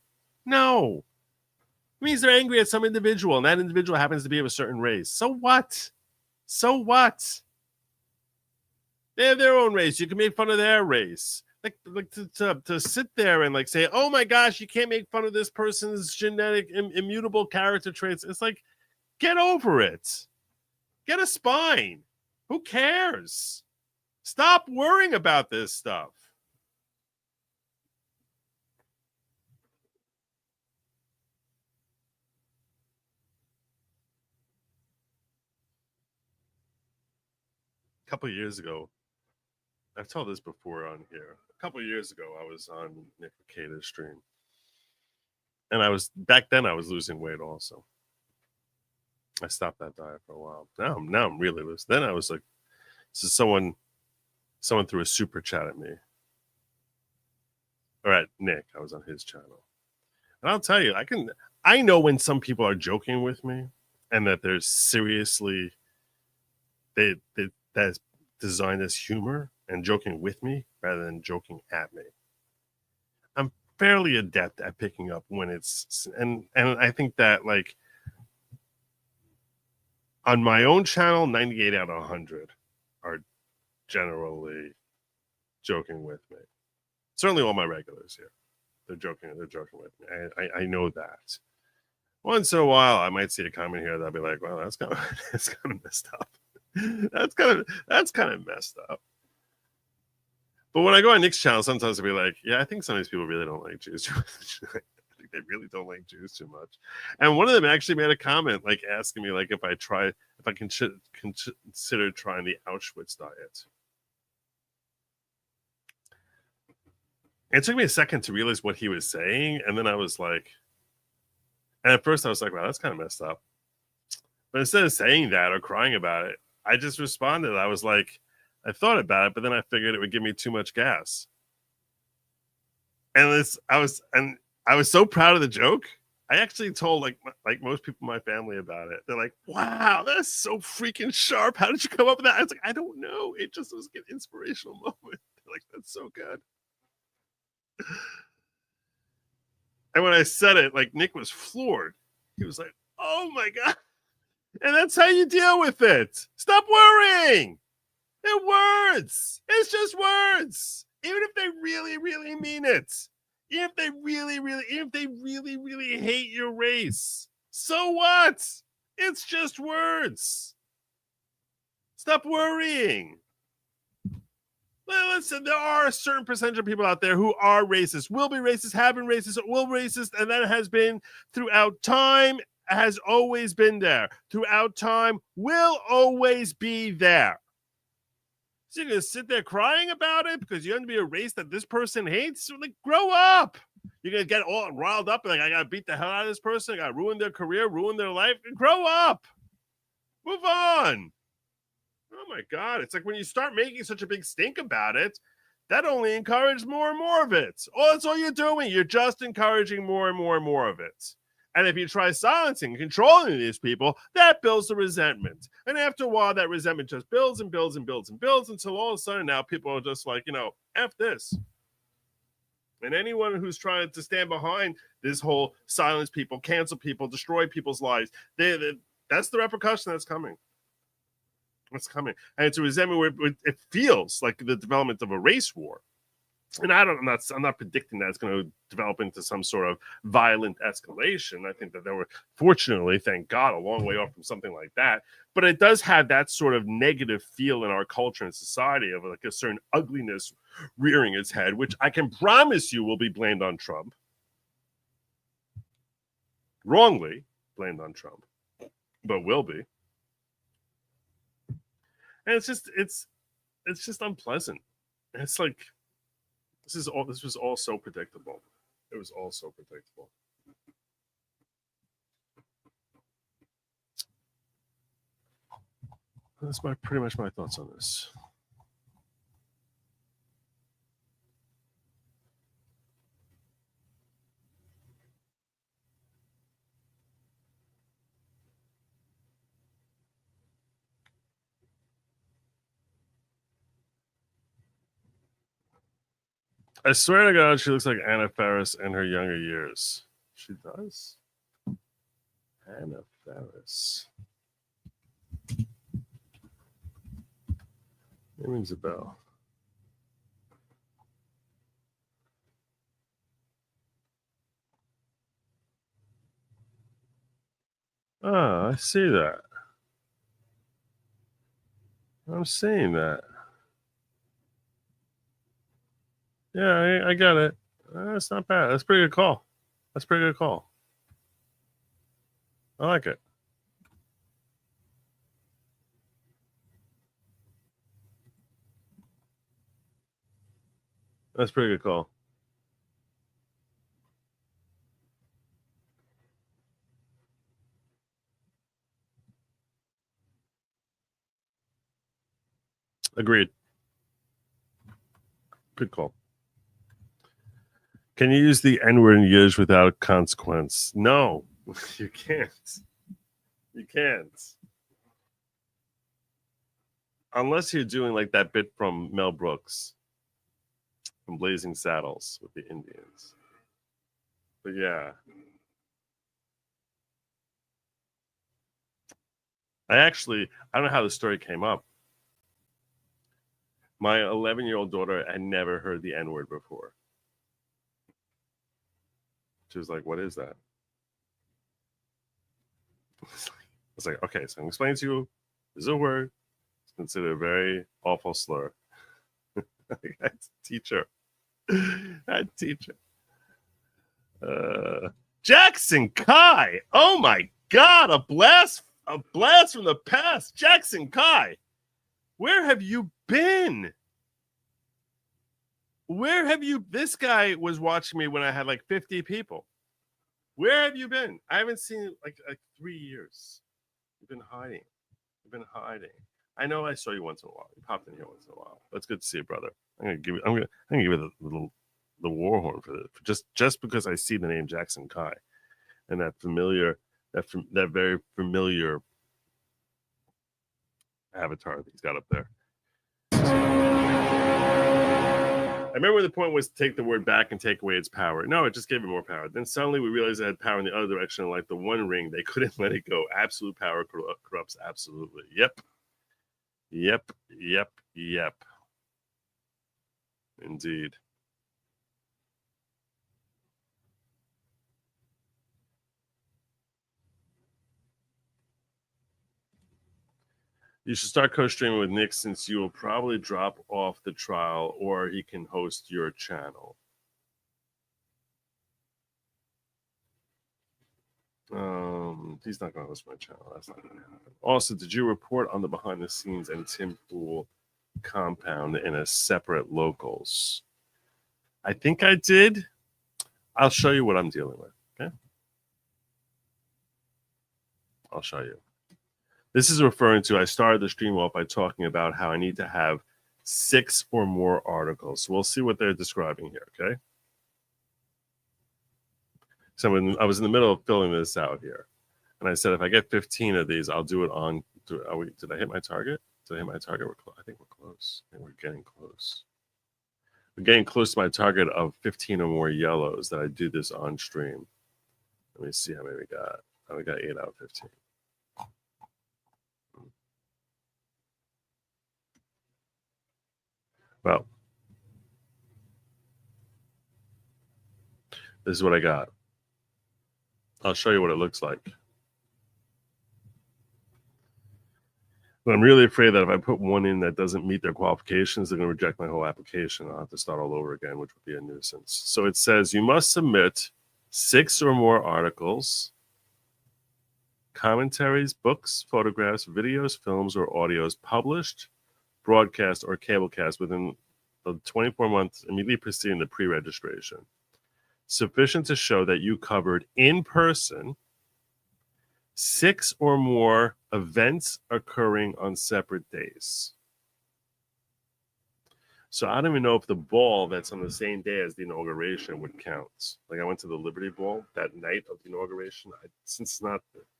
It means they're angry at some individual, and that individual happens to be of a certain race. So what? They have their own race. You can make fun of their race. Like to sit there and like say, oh my gosh, you can't make fun of this person's genetic immutable character traits. It's like, get over it. Get a spine. Who cares? Stop worrying about this stuff. A couple of years ago, I've told this before on here. A couple of years ago, I was on Nick Cicada's stream. And back then I was losing weight also. I stopped that diet for a while. Now I'm really loose. Then I was like, so someone threw a super chat at me. Or at Nick, I was on his channel. And I'll tell you, I know when some people are joking with me and that there's seriously that's designed as humor and joking with me rather than joking at me. I'm fairly adept at picking up when it's and I think that like on my own channel, 98 out of 100 are generally joking with me. Certainly all my regulars here. They're joking with me. I know that. Once in a while I might see a comment here that'll be like, well, that's kind of messed up. That's kind of messed up. But when I go on Nick's channel, sometimes I'll be like, yeah, I think some of these people really don't like Jews too much. I think they really don't like Jews too much. And one of them actually made a comment like asking me like if I can consider trying the Auschwitz diet. It took me a second to realize what he was saying, and then I was like, and at first I was like, wow, that's kind of messed up. But instead of saying that or crying about it, I just responded. I was like, I thought about it, but then I figured it would give me too much gas. And I was so proud of the joke. I actually told like most people in my family about it. They're like, wow, that's so freaking sharp. How did you come up with that? I was like, I don't know. It just was an inspirational moment. They're like, that's so good. And when I said it, like Nick was floored. He was like, oh my God. And that's how you deal with it. Stop worrying. They're words. It's just words. Even if they really, really mean it. Even if they really hate your race. So what? It's just words. Stop worrying. Listen, there are a certain percentage of people out there who are racist, will be racist, have been racist, will be racist, and that has been throughout time, has always been there. Throughout time, will always be there. So you're going to sit there crying about it because you're going to be a race that this person hates? So, like, grow up. You're going to get all riled up and like, I got to beat the hell out of this person. I got to ruin their career, ruin their life. Grow up. Move on. Oh my God. It's like when you start making such a big stink about it, that only encourages more and more of it. Oh, that's all you're doing. You're just encouraging more and more and more of it. And if you try silencing and controlling these people, that builds the resentment. And after a while, that resentment just builds and builds and builds and builds until all of a sudden now people are just like, F this. And anyone who's trying to stand behind this whole silence people, cancel people, destroy people's lives, that's the repercussion that's coming. What's coming, and it's a resentment where it feels like the development of a race war. And I'm not predicting that it's going to develop into some sort of violent escalation. I think that there were, fortunately, thank God, a long way off from something like that. But it does have that sort of negative feel in our culture and society of like a certain ugliness rearing its head, which I can promise you will be blamed on Trump. Wrongly blamed on Trump, but will be. And it's just unpleasant. It's like this was all so predictable. It was all so predictable. That's pretty much my thoughts on this. I swear to God, she looks like Anna Faris in her younger years. She does? Anna Faris. It rings a bell. Ah, I see that. I'm seeing that. Yeah, I got it. That's not bad. That's a pretty good call. That's a pretty good call. I like it. That's a pretty good call. Agreed. Good call. Can you use the N-word in Yiddish without consequence? No, you can't. You can't. Unless you're doing like that bit from Mel Brooks from Blazing Saddles with the Indians. But yeah. I don't know how the story came up. My 11-year-old daughter had never heard the N-word before. She was like, what is that? I was like, okay, so I'm explaining to you. This is a word. It's considered a very awful slur. I had to teach her. Jackson Kai. Oh my God, a blast from the past. Jackson Kai. Where have you been? This guy was watching me when I had like 50 people. Where have you been? I haven't seen you like 3 years. You've been hiding. I know I saw you once in a while. You popped in here once in a while. That's good to see you, brother. I'm gonna give you the war horn for just because I see the name Jackson Kai and that very familiar avatar that he's got up there. I remember when the point was to take the word back and take away its power. No, it just gave it more power. Then suddenly we realized it had power in the other direction. Like the One Ring, they couldn't let it go. Absolute power corrupts absolutely. Yep. Indeed. You should start co-streaming with Nick since you will probably drop off the trial or he can host your channel. He's not going to host my channel. That's not going to happen. Also, did you report on the behind the scenes and Tim Pool compound in a separate locals? I think I did. I'll show you what I'm dealing with. Okay. I'll show you. This is referring to, I started the stream off by talking about how I need to have 6 or more articles. So we'll see what they're describing here, okay? So I was in the middle of filling this out here. And I said, if I get 15 of these, I'll do it on, did I hit my target? Did I hit my target? I think we're close. I think we're getting close. We're getting close to my target of 15 or more yellows that I do this on stream. Let me see how many we got. Oh, we got 8 out of 15. Well, this is what I got. I'll show you what it looks like. But I'm really afraid that if I put one in that doesn't meet their qualifications, they're going to reject my whole application. I'll have to start all over again, which would be a nuisance. So it says you must submit 6 or more articles, commentaries, books, photographs, videos, films, or audios published, broadcast, or cablecast within the 24 months immediately preceding the pre-registration, sufficient to show that you covered in person 6 or more events occurring on separate days. So I don't even know if the ball that's on the same day as the inauguration would count. Like I went to the Liberty Ball that night of the inauguration. Since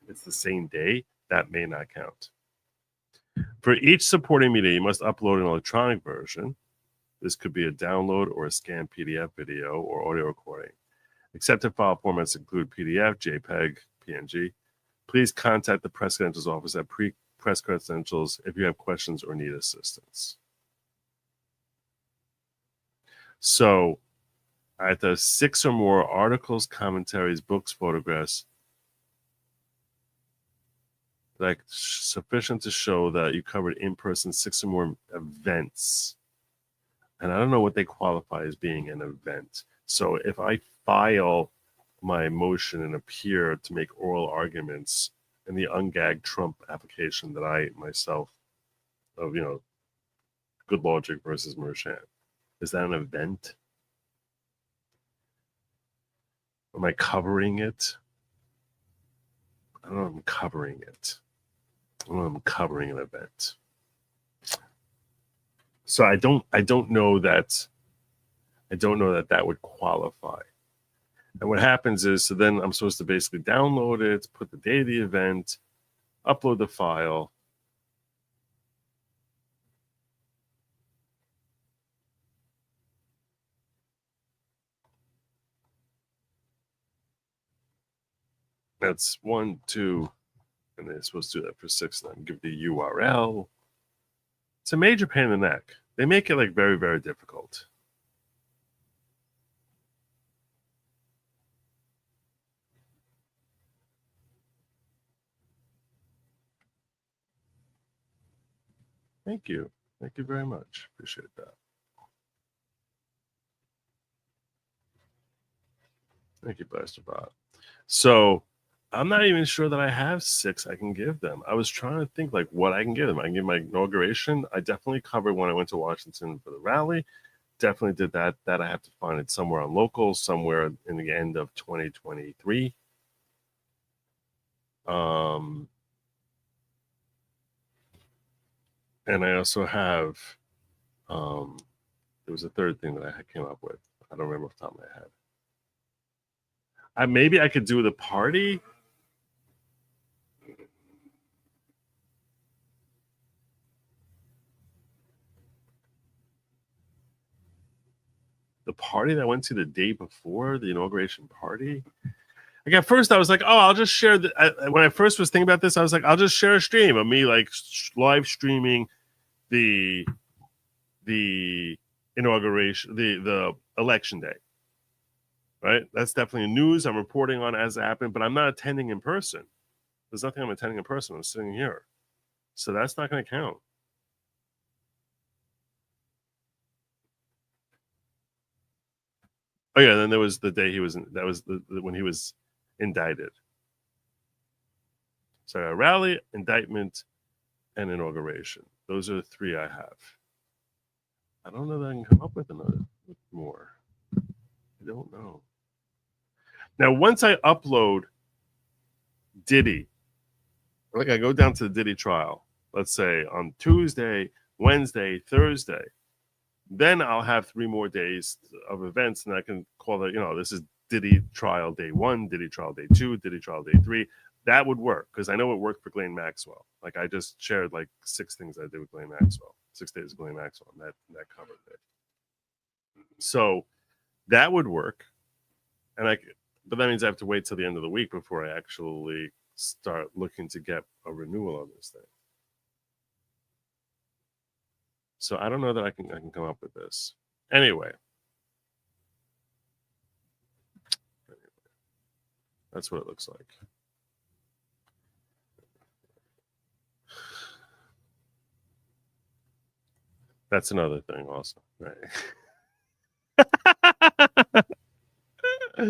it's the same day, that may not count. For each supporting media, you must upload an electronic version. This could be a download or a scanned PDF video or audio recording. Accepted file formats include PDF, JPEG, PNG. Please contact the press credentials office at press credentials if you have questions or need assistance. So at the 6 or more articles, commentaries, books, photographs, like sufficient to show that you covered in person 6 or more events. And I don't know what they qualify as being an event. So if I file my motion and appear to make oral arguments in the ungagged Trump application that I myself of, Good Lawgic versus Merchant, is that an event? Am I covering it? I don't know if I'm covering it. I don't know if I'm covering an event. So I don't know that that would qualify. And what happens is, so then I'm supposed to basically download it, put the day of the event, upload the file. That's 1, 2, and they're supposed to do that for 6 of them. Give the URL. It's a major pain in the neck. They make it like very, very difficult. Thank you. Thank you very much. Appreciate that. Thank you, Blaster Bot. So I'm not even sure that I have 6 I can give them. I was trying to think like what I can give them. I can give my inauguration. I definitely covered when I went to Washington for the rally. Definitely did that. That I have to find it somewhere on local, somewhere in the end of 2023. And I also have, there was a third thing that I came up with. I don't remember off the top of my head. Maybe I could do the party. The party that I went to the day before the inauguration party. Like at first I was like, oh, I'll just share when I first was thinking about this, I was like, I'll just share a stream of me like live streaming the inauguration, the election day. Right? That's definitely news I'm reporting on as it happened, but I'm not attending in person. There's nothing I'm attending in person. I'm sitting here. So that's not going to count. Oh yeah, then there was the day he was that was when he was indicted. So a rally, indictment, and inauguration. Those are the 3 I have. I don't know that I can come up with another more. I don't know. Now, once I upload Diddy, like I go down to the Diddy trial, let's say on Tuesday, Wednesday, Thursday, then I'll have 3 more days of events, and I can call it, this is Diddy trial day 1, Diddy trial day 2, Diddy trial day 3. That would work because I know it worked for Ghislaine Maxwell. Like I just shared like 6 things I did with Ghislaine Maxwell, 6 days of Ghislaine Maxwell, and that covered it. So that would work, but that means I have to wait till the end of the week before I actually start looking to get a renewal on this thing. So I don't know that I can come up with this. Anyway, that's what it looks like. That's another thing also, right? I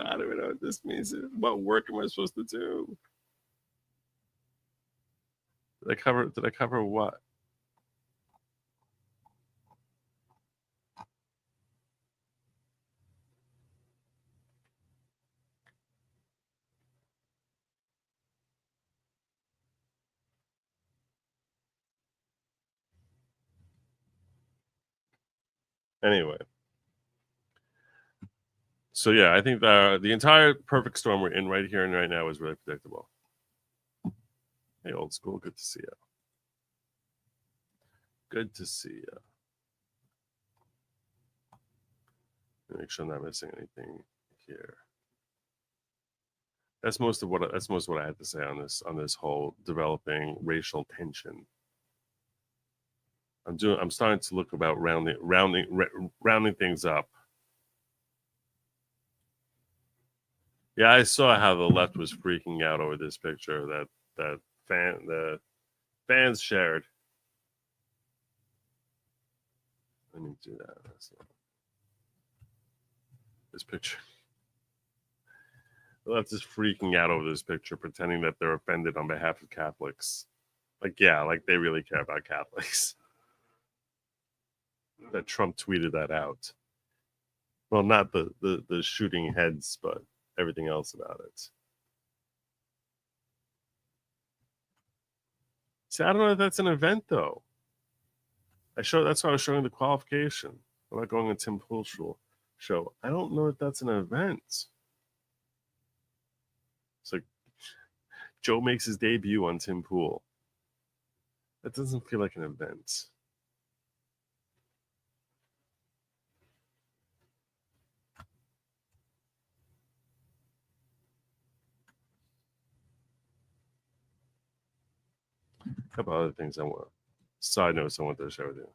don't even know what this means. What work am I supposed to do? Did I cover what? Anyway. So yeah, I think the entire perfect storm we're in right here and right now is really predictable. Hey, old school, good to see you. Good to see you. Make sure I'm not missing anything here. That's most of what I had to say on this whole developing racial tension. I'm starting to look about rounding things up. Yeah, I saw how the left was freaking out over this picture that the fans shared. Let me do that. This picture. The left is freaking out over this picture, pretending that they're offended on behalf of Catholics. Like they really care about Catholics. That Trump tweeted that out. Well, not the shooting heads, but everything else about it. See, I don't know if that's an event though. That's why I was showing the qualification. I'm not going to Tim Pool's show. I don't know if that's an event. It's like Joe makes his debut on Tim Pool. That doesn't feel like an event. A couple other things I want. Side notes I want to share with you.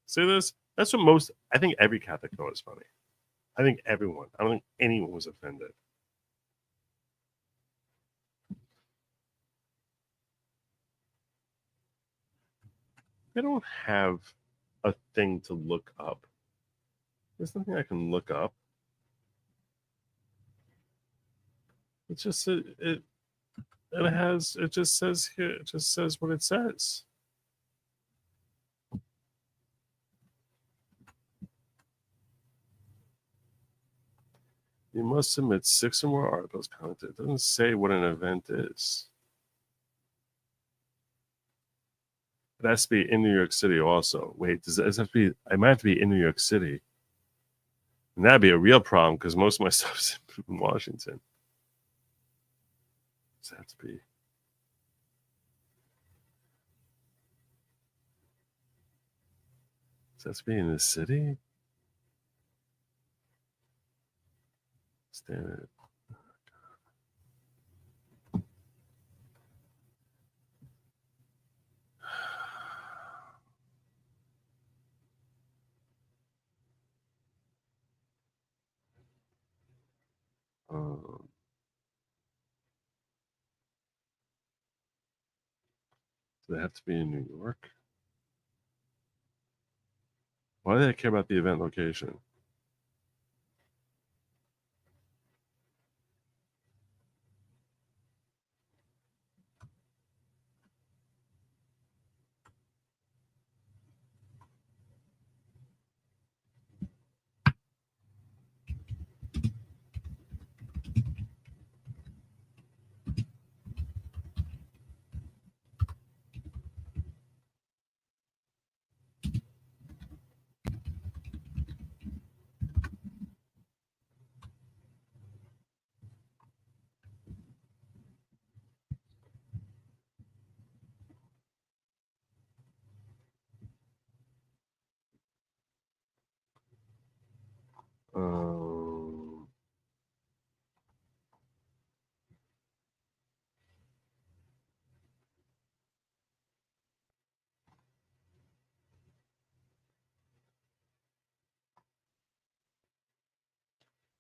See this? That's what most, I think every Catholic thought is funny. I think everyone. I don't think anyone was offended. I don't have a thing to look up. There's nothing I can look up. It's just it just says here, it just says what it says. You must submit 6 or more articles commented. It doesn't say what an event is. It has to be in New York City also. Wait, does it have to be? I might have to be in New York City. And that'd be a real problem because most of my stuff's in Washington. Does it have to be? Does it have to be in the city? Standard. Do they have to be in New York? Why do they care about the event location?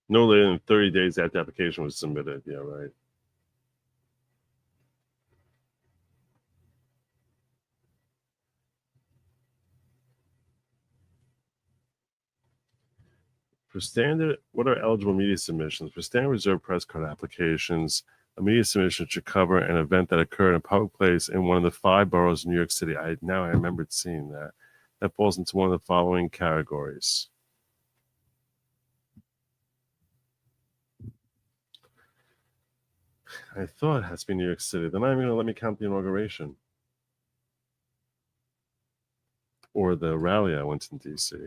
No later than 30 days after the application was submitted. Yeah, right. For standard, what are eligible media submissions? For standard reserve press card applications, a media submission should cover an event that occurred in a public place in one of the 5 boroughs of New York City. I remembered seeing that. That falls into one of the following categories. I thought it has to be New York City. They're not even going to let me count the inauguration or the rally I went to in D.C.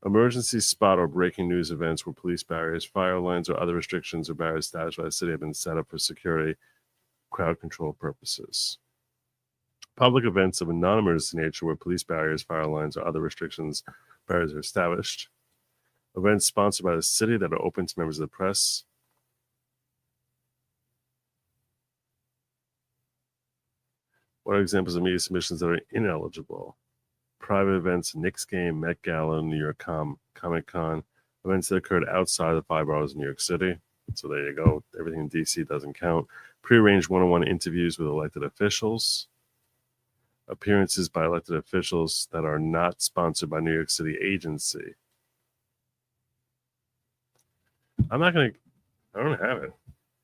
Emergency spot or breaking news events where police barriers, fire lines, or other restrictions or barriers established by the city have been set up for security, crowd control purposes. Public events of a non-emergency nature where police barriers, fire lines, or other restrictions, barriers are established. Events sponsored by the city that are open to members of the press. What are examples of media submissions that are ineligible? Private events, Knicks game, Met Gala, New York Comic Con, events that occurred outside of the 5 boroughs of New York City. So there you go. Everything in D.C. doesn't count. Prearranged one-on-one interviews with elected officials. Appearances by elected officials that are not sponsored by New York City agency. I'm not going to, I don't have it.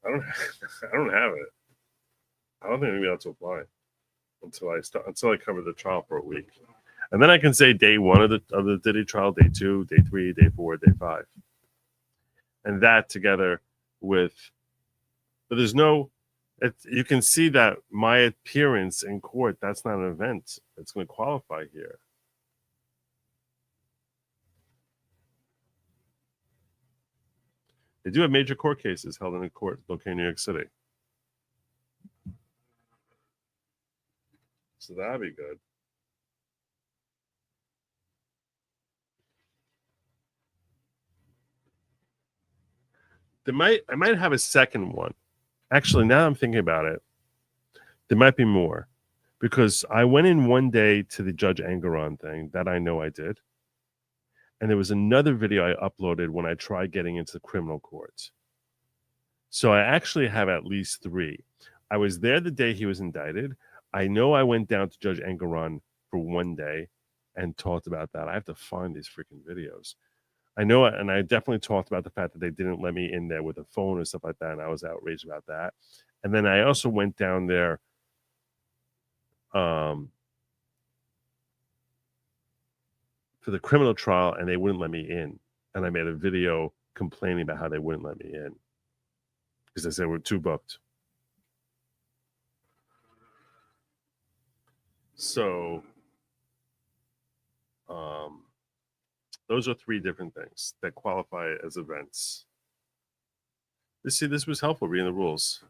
I don't have it. I don't think I'm going to be able to apply until I cover the trial for a week. And then I can say day 1 of the Diddy trial, day 2, day 3, day 4, day 5. And that together with, but there's no, you can see that my appearance in court, that's not an event that's going to qualify here. They do have major court cases held in a court located in New York City. So that'd be good. I might have a second one. Actually, now I'm thinking about it, there might be more. Because I went in one day to the Judge Engeron thing that I know I did. And there was another video I uploaded when I tried getting into the criminal courts. So I actually have at least 3. I was there the day he was indicted. I know I went down to Judge Engeron for one day and talked about that. I have to find these freaking videos. I know, and I definitely talked about the fact that they didn't let me in there with a phone or stuff like that, and I was outraged about that. And then I also went down there for the criminal trial, and they wouldn't let me in. And I made a video complaining about how they wouldn't let me in because they said we're too booked. So those are 3 different things that qualify as events. See, this was helpful reading the rules.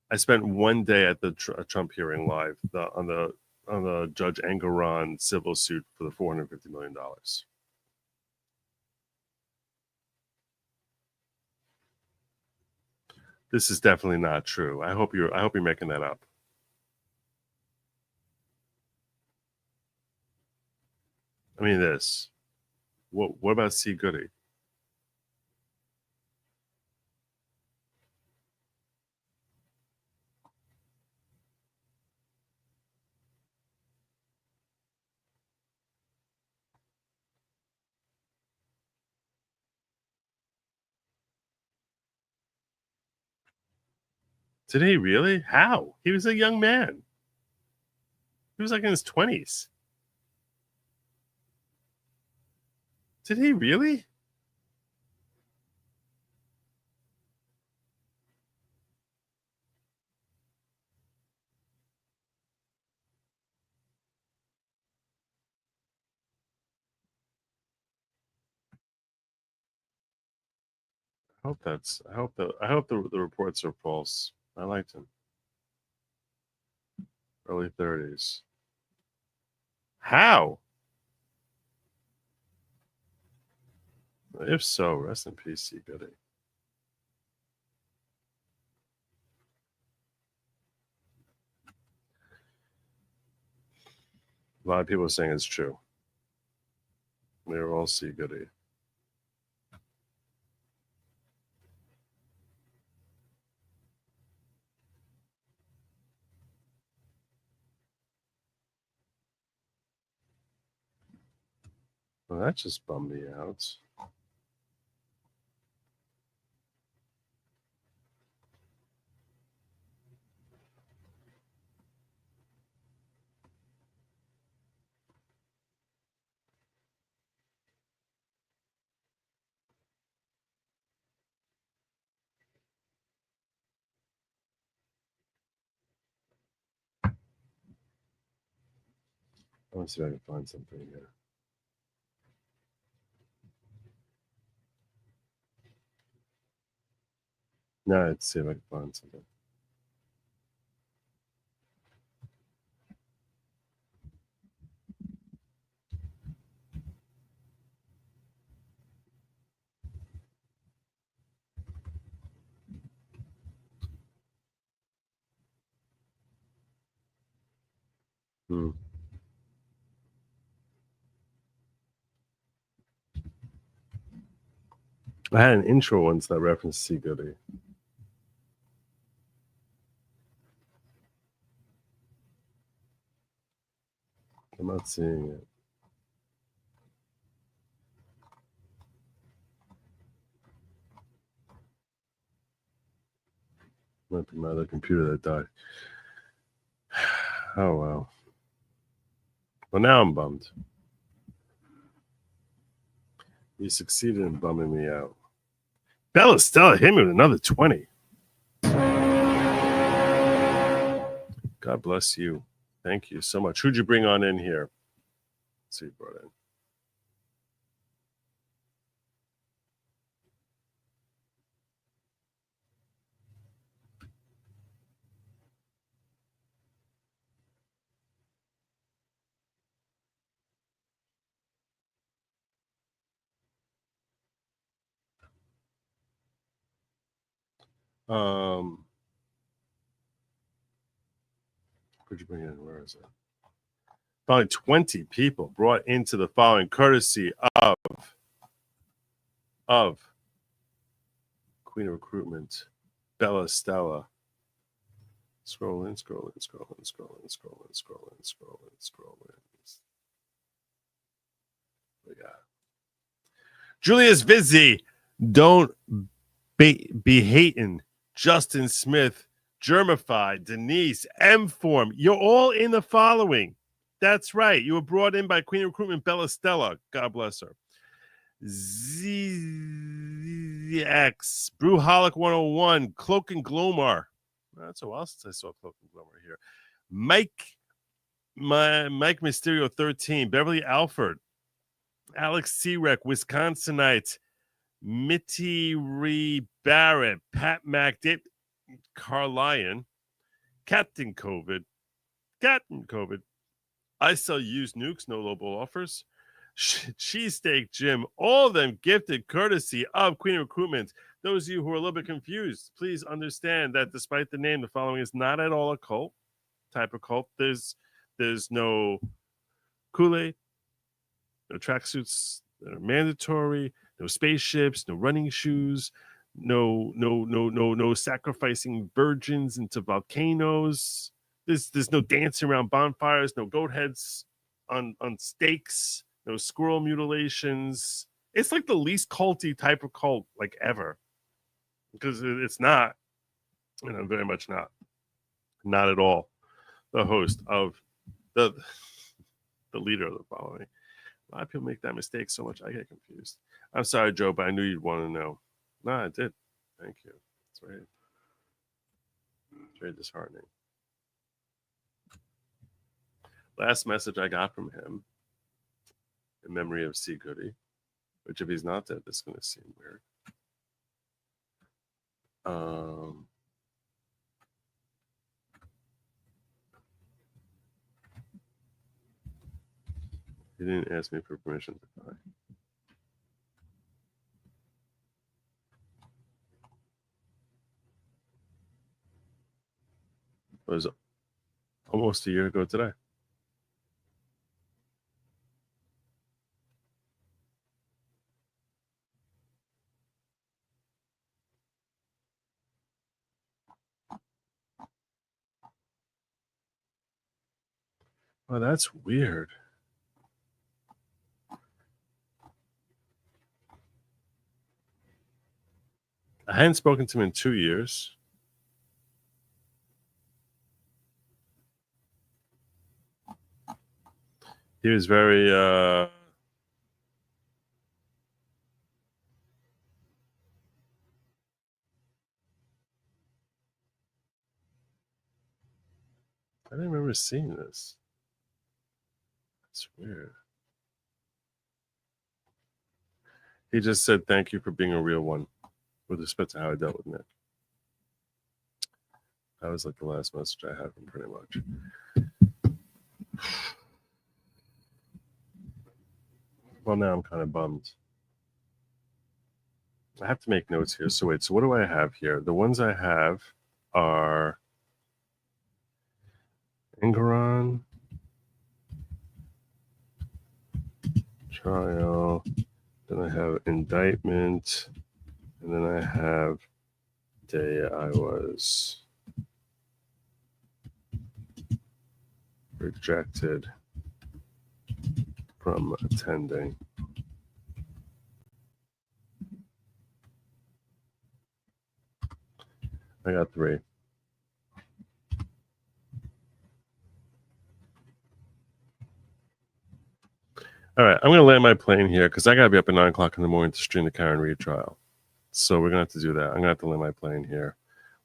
I spent one day at the Trump hearing live on the Judge Engeron civil suit for the $450 million. This is definitely not true. I hope you're making that up. I mean this. What about C. Goody? Did he really? How? He was a young man. He was like in his 20s. Did he really? I hope the reports are false. I liked him. Early 30s. How? If so, rest in peace, C. Goody. A lot of people are saying it's true. They were all C. Goody. Well, that just bummed me out. I want to see if I can find something here. No, let's see if I can find something. I had an intro once that referenced C. Goody. I'm not seeing it. Might be my other computer that died. Oh, well. Well, now I'm bummed. You succeeded in bumming me out. Bella Stella hit me with another 20. God bless you. Thank you so much. Who'd you bring on in here? Let's see who brought in. Could you bring it in? Where is it? Finally, 20 people brought into the following, courtesy of Queen of Recruitment, Bella Stella. Scroll in. We got Julius Vizzi, don't be hating. Justin Smith, Germified, Denise, M-Form. You're all in the following. That's right. You were brought in by Queen of Recruitment, Bella Stella. God bless her. ZX, Brewholic 101, Cloak and Glomar. That's a while since I saw Cloak and Glomar here. Mike Mysterio 13, Beverly Alford, Alex Searek, Wisconsinite, Mitty Ree Barrett, Pat Mac, Dave Carlion, Captain COVID. I sell used nukes, no low-ball offers. Cheesesteak Jim, all of them gifted courtesy of Queen of Recruitment. Those of you who are a little bit confused, please understand that despite the name, the following is not at all a cult type of cult. There's no Kool-Aid, no tracksuits that are mandatory, no spaceships, no running shoes, no sacrificing virgins into volcanoes. There's no dancing around bonfires, no goat heads on stakes, no squirrel mutilations. It's like the least culty type of cult like ever, because it's not, very much not at all the host of the leader of the following. A lot of people make that mistake so much I get confused. I'm sorry, Joe, but I knew you'd want to know. No, I did. Thank you. It's very disheartening. Last message I got from him, in memory of C. Goody, which if he's not dead, this is going to seem weird. He didn't ask me for permission to cry. It was almost a year ago today. Oh, that's weird. I hadn't spoken to him in 2 years. He was very I didn't remember seeing this. That's weird. He just said, thank you for being a real one, with respect to how I dealt with Nick. That was like the last message I had from pretty much. Well, now I'm kind of bummed. I have to make notes here. So wait, so what do I have here? The ones I have are Engeron, trial, then I have indictment, and then I have day I was rejected from attending. I got 3. All right, I'm going to land my plane here because I got to be up at 9 o'clock in the morning to stream the Karen Reed trial. So we're going to have to do that. I'm going to have to land my plane here.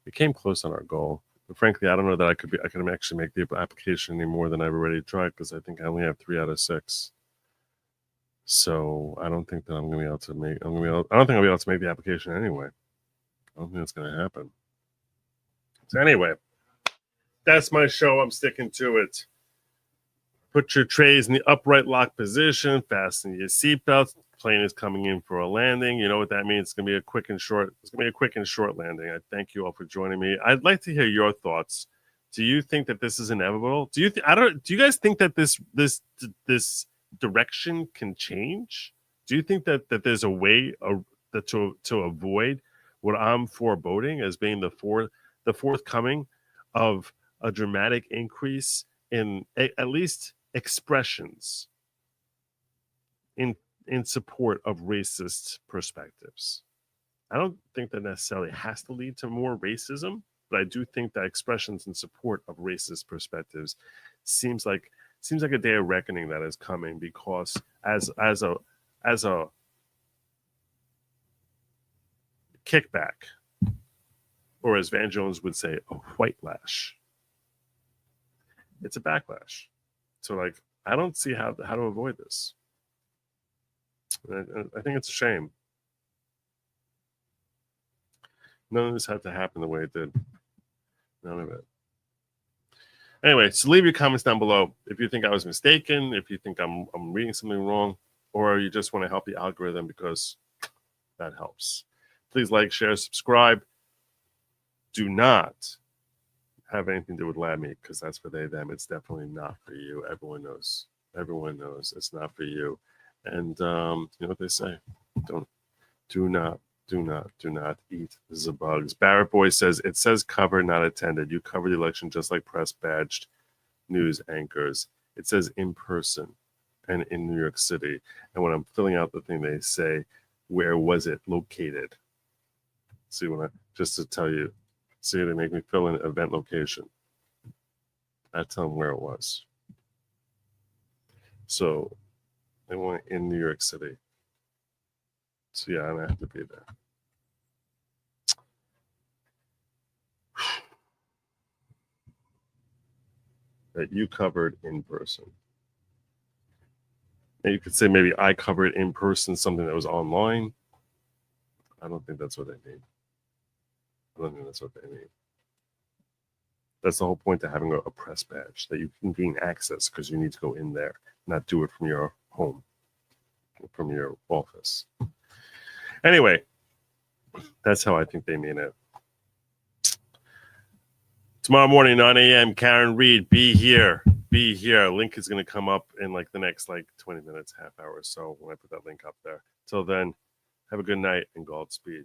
We came close on our goal. But frankly, I don't know that I could actually make the application any more than I've already tried because I think I only have 3 out of 6. So I don't think that I'm going to be able to make. I don't think I'll be able to make the application anyway. I don't think that's going to happen. So anyway, that's my show. I'm sticking to it. Put your trays in the upright lock position. Fasten your seatbelts. Plane is coming in for a landing. You know what that means? It's gonna be a quick and short. It's gonna be a quick and short landing. I thank you all for joining me. I'd like to hear your thoughts. Do you think that this is inevitable? Do you? Do you guys think that this direction can change? Do you think that there's a way to avoid what I'm foreboding as being the forthcoming of a dramatic increase in at least expressions in support of racist perspectives? I don't think that necessarily has to lead to more racism, but I do think that expressions in support of racist perspectives seems like a day of reckoning that is coming, because as a kickback, or as Van Jones would say, a whitelash, it's a backlash. So like, I don't see how to avoid this. I think it's a shame. None of this had to happen the way it did. None of it. Anyway, so leave your comments down below if you think I was mistaken, if you think I'm reading something wrong, or you just want to help the algorithm, because that helps. Please like, share, subscribe. Do not have anything to do with lab meat, because that's for they, them. It's definitely not for you. Everyone knows. Everyone knows it's not for you. And you know what they say. Do not eat the bugs. Barrett Boy says, it says cover, not attended. You cover the election just like press badged news anchors. It says in person and in New York City. And when I'm filling out the thing, they say, where was it located? See, just to tell you, see, they make me fill in event location. I tell them where it was. So they want in New York City. So yeah, I have to be there. That you covered in person. And you could say maybe I covered in person something that was online. I don't think that's what they mean. I don't think that's what they mean. That's the whole point of having a press badge, that you can gain access because you need to go in there, not do it from your home, from your office. Anyway, that's how I think they mean it. Tomorrow morning, 9 a.m., Karen Reed, be here. Be here. Link is going to come up in like the next 20 minutes, half hour or so when I put that link up there. Till then, have a good night and Godspeed.